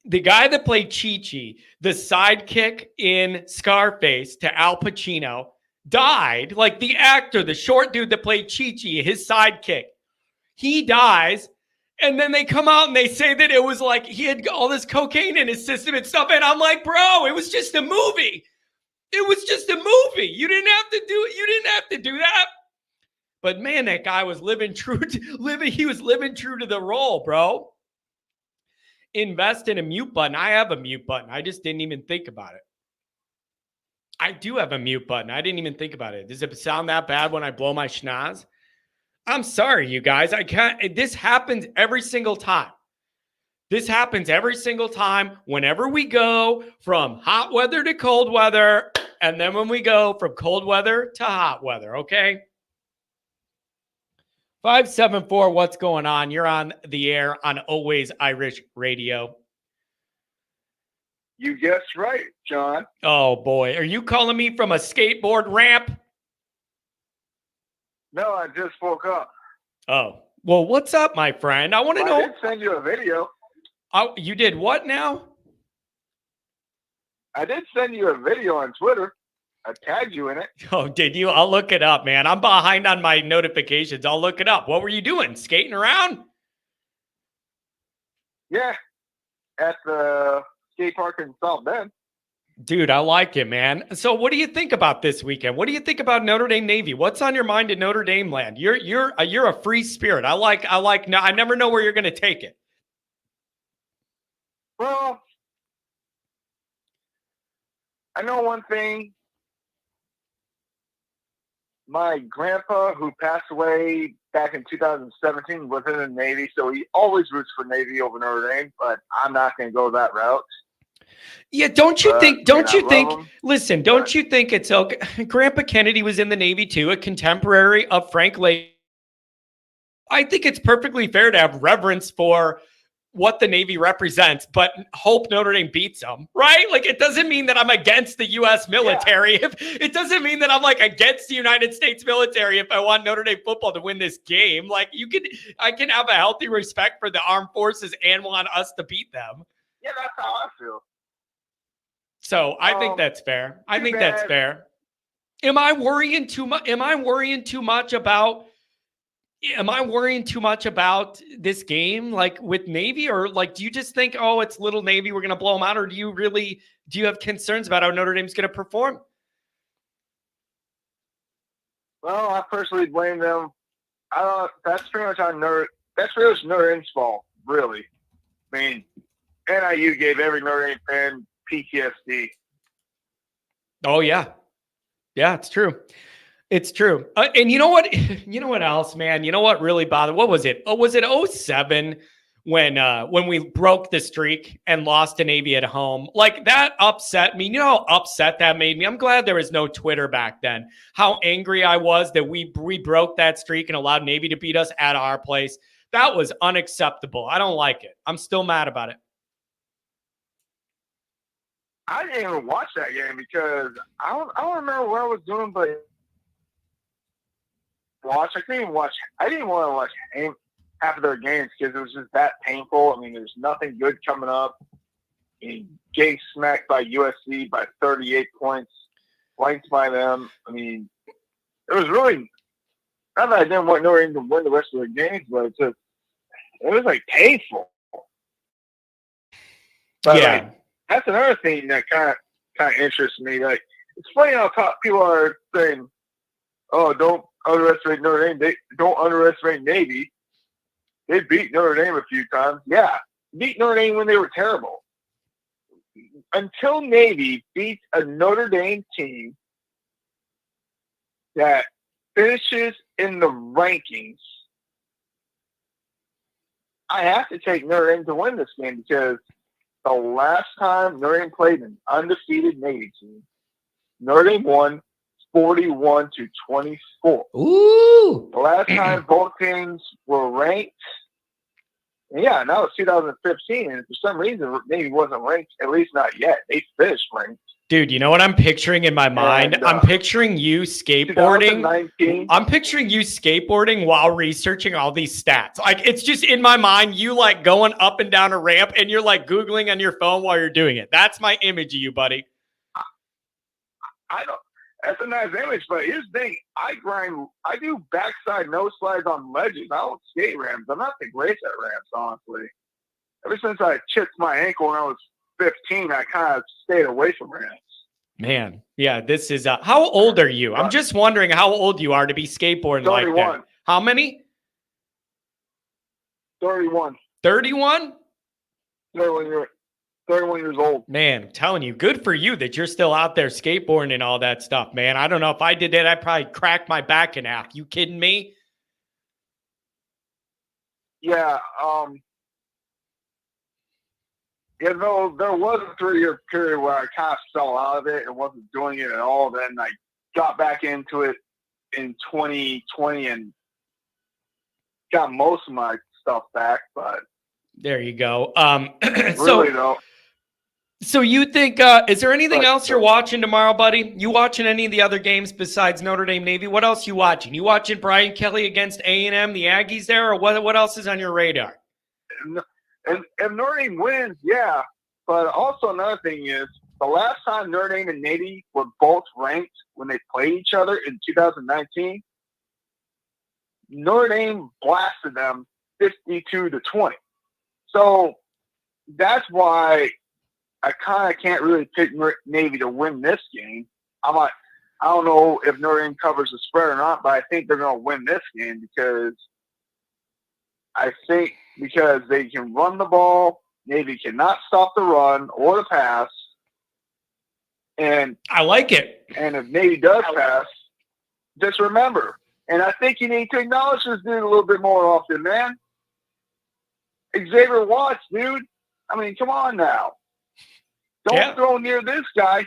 The guy that played Chi-Chi, the sidekick in Scarface to Al Pacino, died. Like the actor, the short dude that played Chi-Chi, his sidekick. He dies. And then they come out and they say that it was like he had all this cocaine in his system and stuff. And I'm like, bro, it was just a movie. It was just a movie. You didn't have to do it. You didn't have to do that. But man, that guy was living true to the role, bro. Invest in a mute button. I have a mute button. I just didn't even think about it. I do have a mute button. I didn't even think about it. Does it sound that bad when I blow my schnoz? I'm sorry, you guys. I can't. This happens every single time. This happens every single time whenever we go from hot weather to cold weather, and then when we go from cold weather to hot weather, okay? 574, what's going on? You're on the air on Always Irish Radio. You guessed right, John. Oh, boy. Are you calling me from a skateboard ramp? No, I just woke up. Oh, well, what's up, my friend? I want to know. I did send you a video. Oh, you did what now? I did send you a video on Twitter. I tagged you in it. Oh, did you? I'll look it up, man. I'm behind on my notifications. I'll look it up. What were you doing? Skating around? Yeah, at the skate park in South Bend. Dude, I like it, man. So what do you think about this weekend? What do you think about Notre Dame Navy? What's on your mind in Notre Dame land? You're a free spirit. I never know where you're going to take it. Well, I know one thing. My grandpa, who passed away back in 2017, was in the Navy, so he always roots for Navy over Notre Dame, but I'm not going to go that route. Yeah, don't you think it's okay? Grandpa Kennedy was in the Navy too, a contemporary of Frank Lake. I think it's perfectly fair to have reverence for what the Navy represents, but hope Notre Dame beats them, right? Like, it doesn't mean that I'm against the U.S. military. Yeah. It doesn't mean that I'm like against the United States military if I want Notre Dame football to win this game. Like, I can have a healthy respect for the armed forces and want us to beat them. Yeah, that's how I feel. So I think that's fair. I think that's fair. Am I worrying too much? Am I worrying too much about am I worrying too much about this game, like with Navy, or like, do you just think, oh, it's little Navy, we're going to blow them out? Or do you have concerns about how Notre Dame's going to perform? Well, I personally blame them. That's pretty much that's pretty much Notre Dame's fault, really. I mean, NIU gave every Notre Dame fan PTSD. Oh yeah. Yeah, it's true. It's true. And you know what? You know what else, man? You know what really bothered? What was it? Oh, was it 07 when we broke the streak and lost to Navy at home? Like, that upset me. You know how upset that made me? I'm glad there was no Twitter back then. How angry I was that we broke that streak and allowed Navy to beat us at our place. That was unacceptable. I don't like it. I'm still mad about it. I didn't even watch that game because I don't remember what I was doing, but I couldn't even watch. I didn't want to watch half of their games because it was just that painful. I mean, there's nothing good coming up. I mean, getting smacked by USC by 38 points, blanked by them. I mean, it was really not that I didn't want Notre Dame to win the rest of their games, but it was like painful. But yeah. like, that's another thing that kind of interests me. Like, it's funny how people are saying, "Oh, don't underestimate Notre Dame. Don't underestimate Navy. They beat Notre Dame a few times. Yeah, beat Notre Dame when they were terrible. Until Navy beats a Notre Dame team that finishes in the rankings, I have to take Notre Dame to win this game because the last time Notre Dame played an undefeated Navy team, Notre Dame won 41-24. Ooh. The last time both teams were ranked, and yeah, that was 2015, and for some reason Navy wasn't ranked, at least not yet. They finished ranked. Dude, you know what I'm picturing in my mind? And, I'm picturing you skateboarding. 2019. I'm picturing you skateboarding while researching all these stats. Like, it's just in my mind, you like going up and down a ramp and you're like Googling on your phone while you're doing it. That's my image of you, buddy. I don't. That's a nice image, but here's the thing. I do backside nose slides on ledges. I don't skate ramps. I'm not the greatest at ramps, honestly. Ever since I chipped my ankle when I was 15, I kind of stayed away from ramps. Man, yeah, this is how old are you? I'm just wondering how old you are to be skateboarding 31. like that. How many? 31. 31? 31 years old. Man, I'm telling you, good for you that you're still out there skateboarding and all that stuff, man. I don't know if I did that, I'd probably crack my back in half. You kidding me? Yeah, there was a 3-year period where I kind of fell out of it and wasn't doing it at all. Then I got back into it in 2020 and got most of my stuff back. But there you go. really though. So you think, is there anything else you're watching tomorrow, buddy? You watching any of the other games besides Notre Dame Navy? What else you watching? You watching Brian Kelly against A&M, the Aggies there, or what else is on your radar? And if Notre Dame wins, yeah. But also another thing is, the last time Notre Dame and Navy were both ranked when they played each other in 2019, Notre Dame blasted them 52-20. So that's why I kind of can't really pick Navy to win this game. I don't know if Notre Dame covers the spread or not, but I think they're going to win this game because they can run the ball. Navy cannot stop the run or the pass. And I like it. And if Navy does pass, just remember, and I think you need to acknowledge this dude a little bit more often, man. Xavier Watts, dude. I mean, come on now. Don't throw near this guy.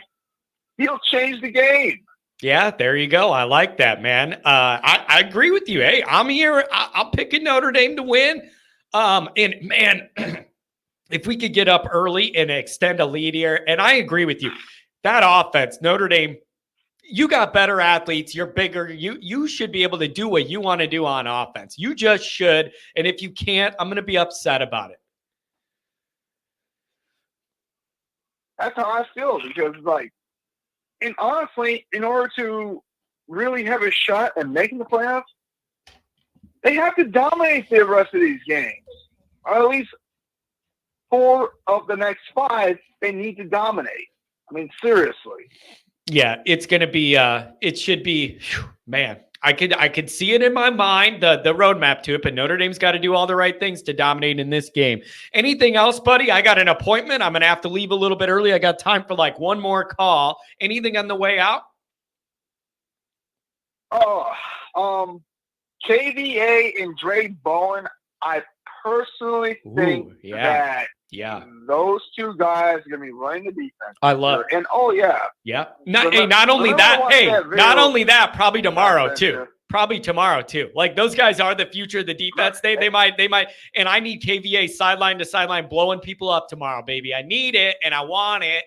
He'll change the game. Yeah, there you go. I like that, man. I agree with you. Hey, I'm here. I'm picking Notre Dame to win. And man, if we could get up early and extend a lead here, and I agree with you. That offense, Notre Dame, you got better athletes. You're bigger. You should be able to do what you want to do on offense. You just should. And if you can't, I'm going to be upset about it. That's how I feel because, and honestly, in order to really have a shot at making the playoffs, They have to dominate the rest of these games. Or at least 4 of the next 5, they need to dominate. I mean, seriously. Yeah, it's going to be it should be man. I could see it in my mind, the roadmap to it, but Notre Dame's got to do all the right things to dominate in this game. Anything else, buddy? I got an appointment. I'm going to have to leave a little bit early. I got time for like one more call. Anything on the way out? KVA and Dre Bowen, I personally think that those 2 guys are going to be running the defense. I love it. And not only that, probably tomorrow too. Probably tomorrow too. Like those guys are the future of the defense. They might, and I need KVA sideline to sideline blowing people up tomorrow, baby. I need it and I want it.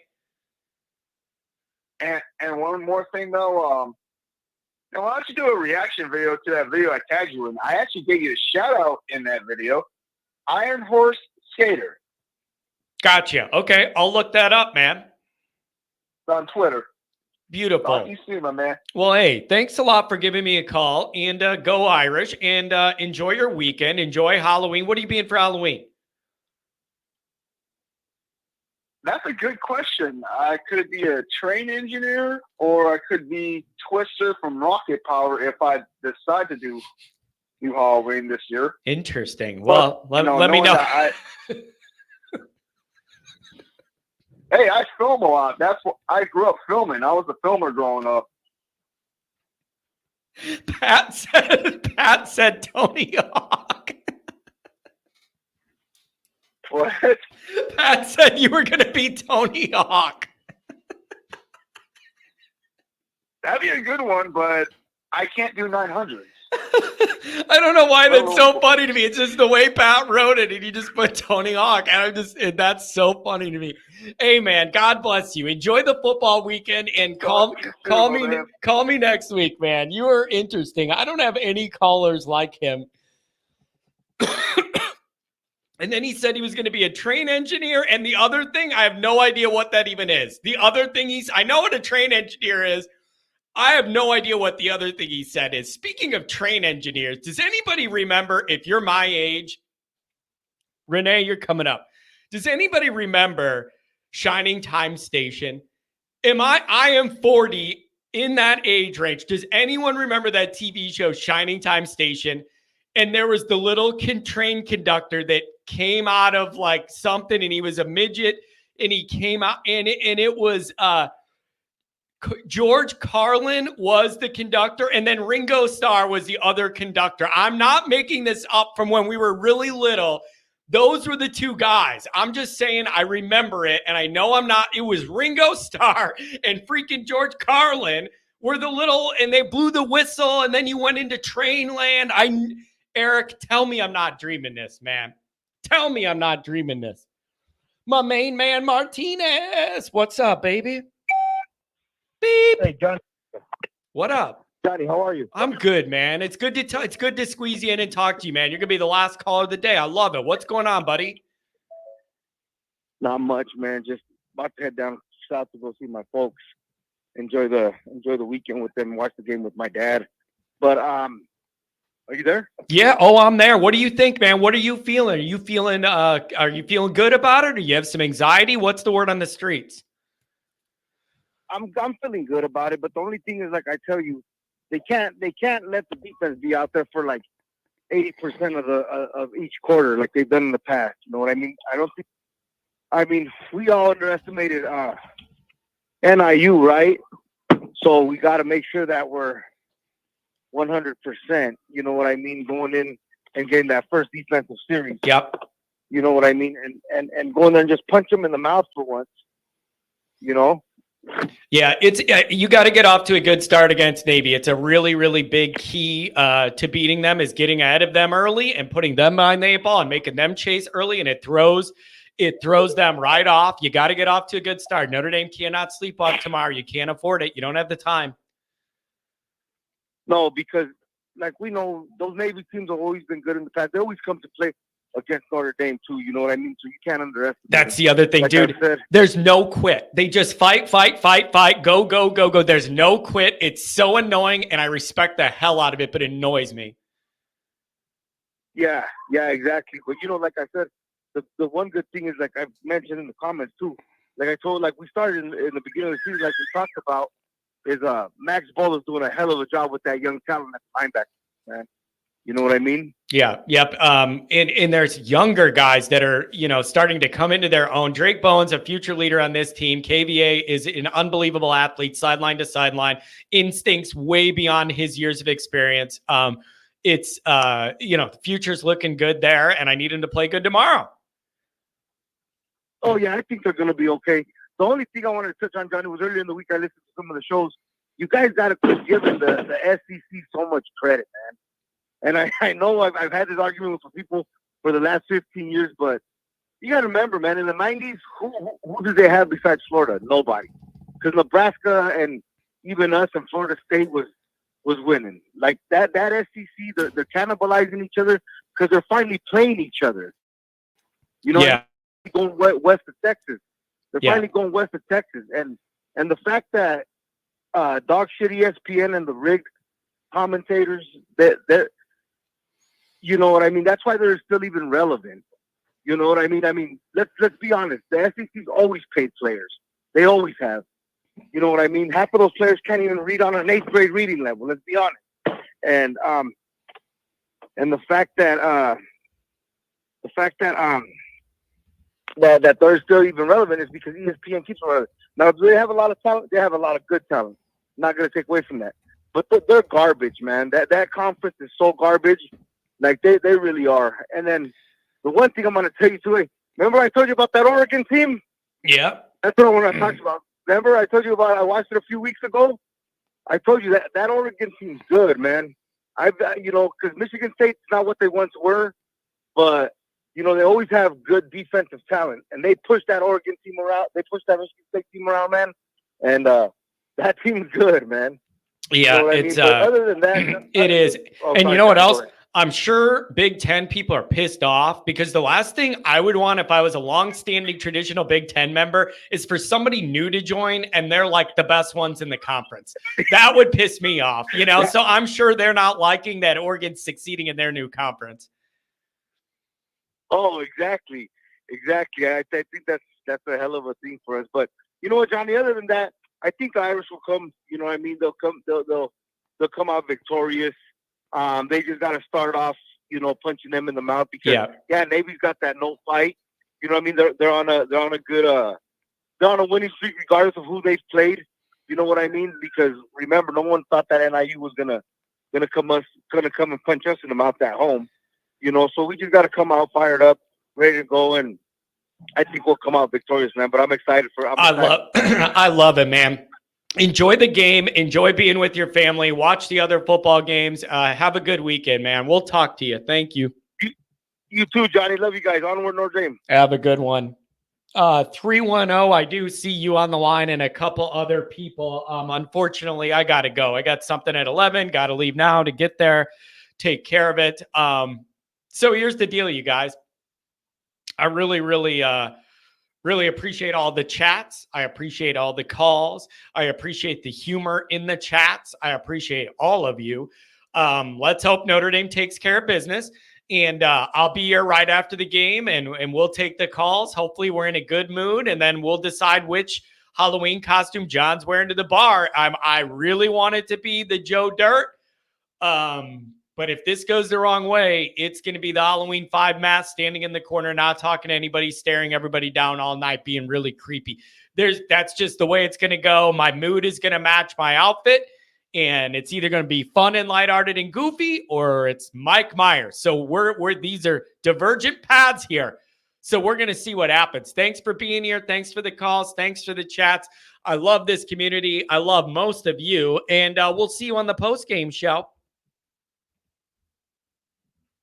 And one more thing though, now why don't you do a reaction video to that video I tagged you in? I actually gave you a shout out in that video. Iron Horse Skater. Gotcha. Okay. I'll look that up, man. It's on Twitter. Beautiful. Talk to you soon, my man. Well, hey, thanks a lot for giving me a call, and go Irish, and enjoy your weekend. Enjoy Halloween. What are you being for Halloween? That's a good question. I could be a train engineer, or I could be Twister from Rocket Power if I decide to do Halloween this year. Interesting. Well, let me know. Hey, I film a lot. That's what I grew up filming. I was a filmer growing up. Pat said Tony Hawk. What? Pat said you were going to be Tony Hawk. That'd be a good one, but I can't do 900s. I don't know why that's so funny to me. It's just the way Pat wrote it, and he just put Tony Hawk, and that's so funny to me. Hey, man, God bless you. Enjoy the football weekend, and call me next week, man. You are interesting. I don't have any callers like him. And then he said he was going to be a train engineer, and the other thing, I have no idea what that even is. The other thing I know what a train engineer is. I have no idea what the other thing he said is. Speaking of train engineers, does anybody remember, if you're my age, Renee, you're coming up. Does anybody remember Shining Time Station? I am 40 in that age range. Does anyone remember that TV show, Shining Time Station? And there was the little train conductor that came out of like something, and he was a midget, and he came out, and it was George Carlin was the conductor, and then Ringo Starr was the other conductor. I'm not making this up from when we were really little. Those were the 2 guys. I'm just saying I remember it, and I know I'm not. It was Ringo Starr and freaking George Carlin were the little, and they blew the whistle, and then you went into train land. Eric, tell me I'm not dreaming this, man. Tell me I'm not dreaming this. My main man, Martinez. What's up, baby? Beep. Hey, John. What up? Johnny, how are you? I'm good, man. It's good to squeeze you in and talk to you, man. You're gonna be the last caller of the day. I love it. What's going on, buddy? Not much, man. Just about to head down south to go see my folks. Enjoy the weekend with them. Watch the game with my dad. But are you there? Yeah. Oh, I'm there. What do you think, man? What are you feeling? Are you feeling good about it, or do you have some anxiety? What's the word on the streets? I'm feeling good about it, but the only thing is, like I tell you, they can't let the defense be out there for like 80% of each quarter like they've done in the past. You know what I mean? I mean we all underestimated NIU, right? So we got to make sure that we're 100%. You know what I mean? Going in and getting that first defensive series. Yep. You know what I mean? And going there and just punch them in the mouth for once. You know. Yeah, it's you got to get off to a good start against Navy. It's a really, really big key to beating them is getting ahead of them early and putting them behind the 8 ball and making them chase early, and it throws them right off. You got to get off to a good start. Notre Dame cannot sleepwalk tomorrow. You can't afford it. You don't have the time. No, because like we know, those Navy teams have always been good in the past. They always come to play against Notre Dame too, you know what I mean? So you can't underestimate. That's the other thing, like dude. There's no quit. They just fight, go. There's no quit. It's so annoying, and I respect the hell out of it, but it annoys me. Yeah, exactly. But like I said, the one good thing is, like I've mentioned in the comments too. Like I told, like we started in the beginning of the season, like we talked about, is Max Ball is doing a hell of a job with that young talent at linebacker, man. You know what I mean? Yeah. Yep. And there's younger guys that are, starting to come into their own. Drake Bowen's a future leader on this team. KVA is an unbelievable athlete, sideline to sideline, instincts way beyond his years of experience. It's the future's looking good there, and I need him to play good tomorrow. Oh yeah, I think they're gonna be okay. The only thing I wanted to touch on, Johnny, was earlier in the week I listened to some of the shows. You guys got to quit giving the SEC so much credit, man. And I know I've had this argument with people for the last 15 years, but you got to remember, man, in the 90s, who did they have besides Florida? Nobody. Because Nebraska and even us and Florida State was winning. Like that SEC, they're cannibalizing each other because they're finally playing each other. Yeah. Going west of Texas. They're finally going west of Texas. And the fact that dog shit ESPN and the rigged commentators, they're you know what I mean? That's why they're still even relevant. You know what I mean? I mean, let's be honest. The SEC's always paid players. They always have. You know what I mean? Half of those players can't even read on an 8th grade reading level. Let's be honest. And the fact that that they're still even relevant is because ESPN keeps them relevant. Now, do they have a lot of talent? They have a lot of good talent. Not going to take away from that. But they're garbage, man. That conference is so garbage. Like, they really are. And then the one thing I'm going to tell you too, remember I told you about that Oregon team? Yeah. That's what I want to talk about. Remember I told you about, I watched it a few weeks ago? I told you that Oregon team's good, man. Because Michigan State's not what they once were, but they always have good defensive talent, and they push that Oregon team around. They push that Michigan State team around, man. And that team's good, man. Yeah, it's other than that, it is. And you know what else? I'm sure Big Ten people are pissed off because the last thing I would want if I was a long-standing traditional Big Ten member is for somebody new to join and they're like the best ones in the conference. That would piss me off, So I'm sure they're not liking that Oregon's succeeding in their new conference. Oh, exactly. I think that's a hell of a thing for us. But you know what, Johnny? Other than that, I think the Irish will come. You know what I mean? They'll come out victorious. They just got to start off, punching them in the mouth because Navy's got that no fight. You know what I mean? They're on a good they're on a winning streak regardless of who they've played. You know what I mean? Because remember, no one thought that NIU was gonna come and punch us in the mouth at home. So we just got to come out fired up, ready to go, and I think we'll come out victorious, man. But I'm excited for. I love it, man. Enjoy the game. Enjoy being with your family. Watch the other football games. Have a good weekend, man. We'll talk to you. Thank you. You too, Johnny. Love you guys. Onward, Notre Dame. Have a good one. 310. I do see you on the line and a couple other people. Unfortunately, I got to go. I got something at 11. Got to leave now to get there. Take care of it. So here's the deal, you guys. I really, really, really appreciate all the chats. I appreciate all the calls. I appreciate the humor in the chats. I appreciate all of you. Let's hope Notre Dame takes care of business. And I'll be here right after the game, and we'll take the calls. Hopefully we're in a good mood, and then we'll decide which Halloween costume John's wearing to the bar. I really want it to be the Joe Dirt. But if this goes the wrong way, it's going to be the Halloween 5 mask standing in the corner, not talking to anybody, staring everybody down all night, being really creepy. That's just the way it's going to go. My mood is going to match my outfit, and it's either going to be fun and lighthearted and goofy, or it's Mike Myers. So these are divergent paths here. So we're going to see what happens. Thanks for being here. Thanks for the calls. Thanks for the chats. I love this community. I love most of you, and we'll see you on the post-game show.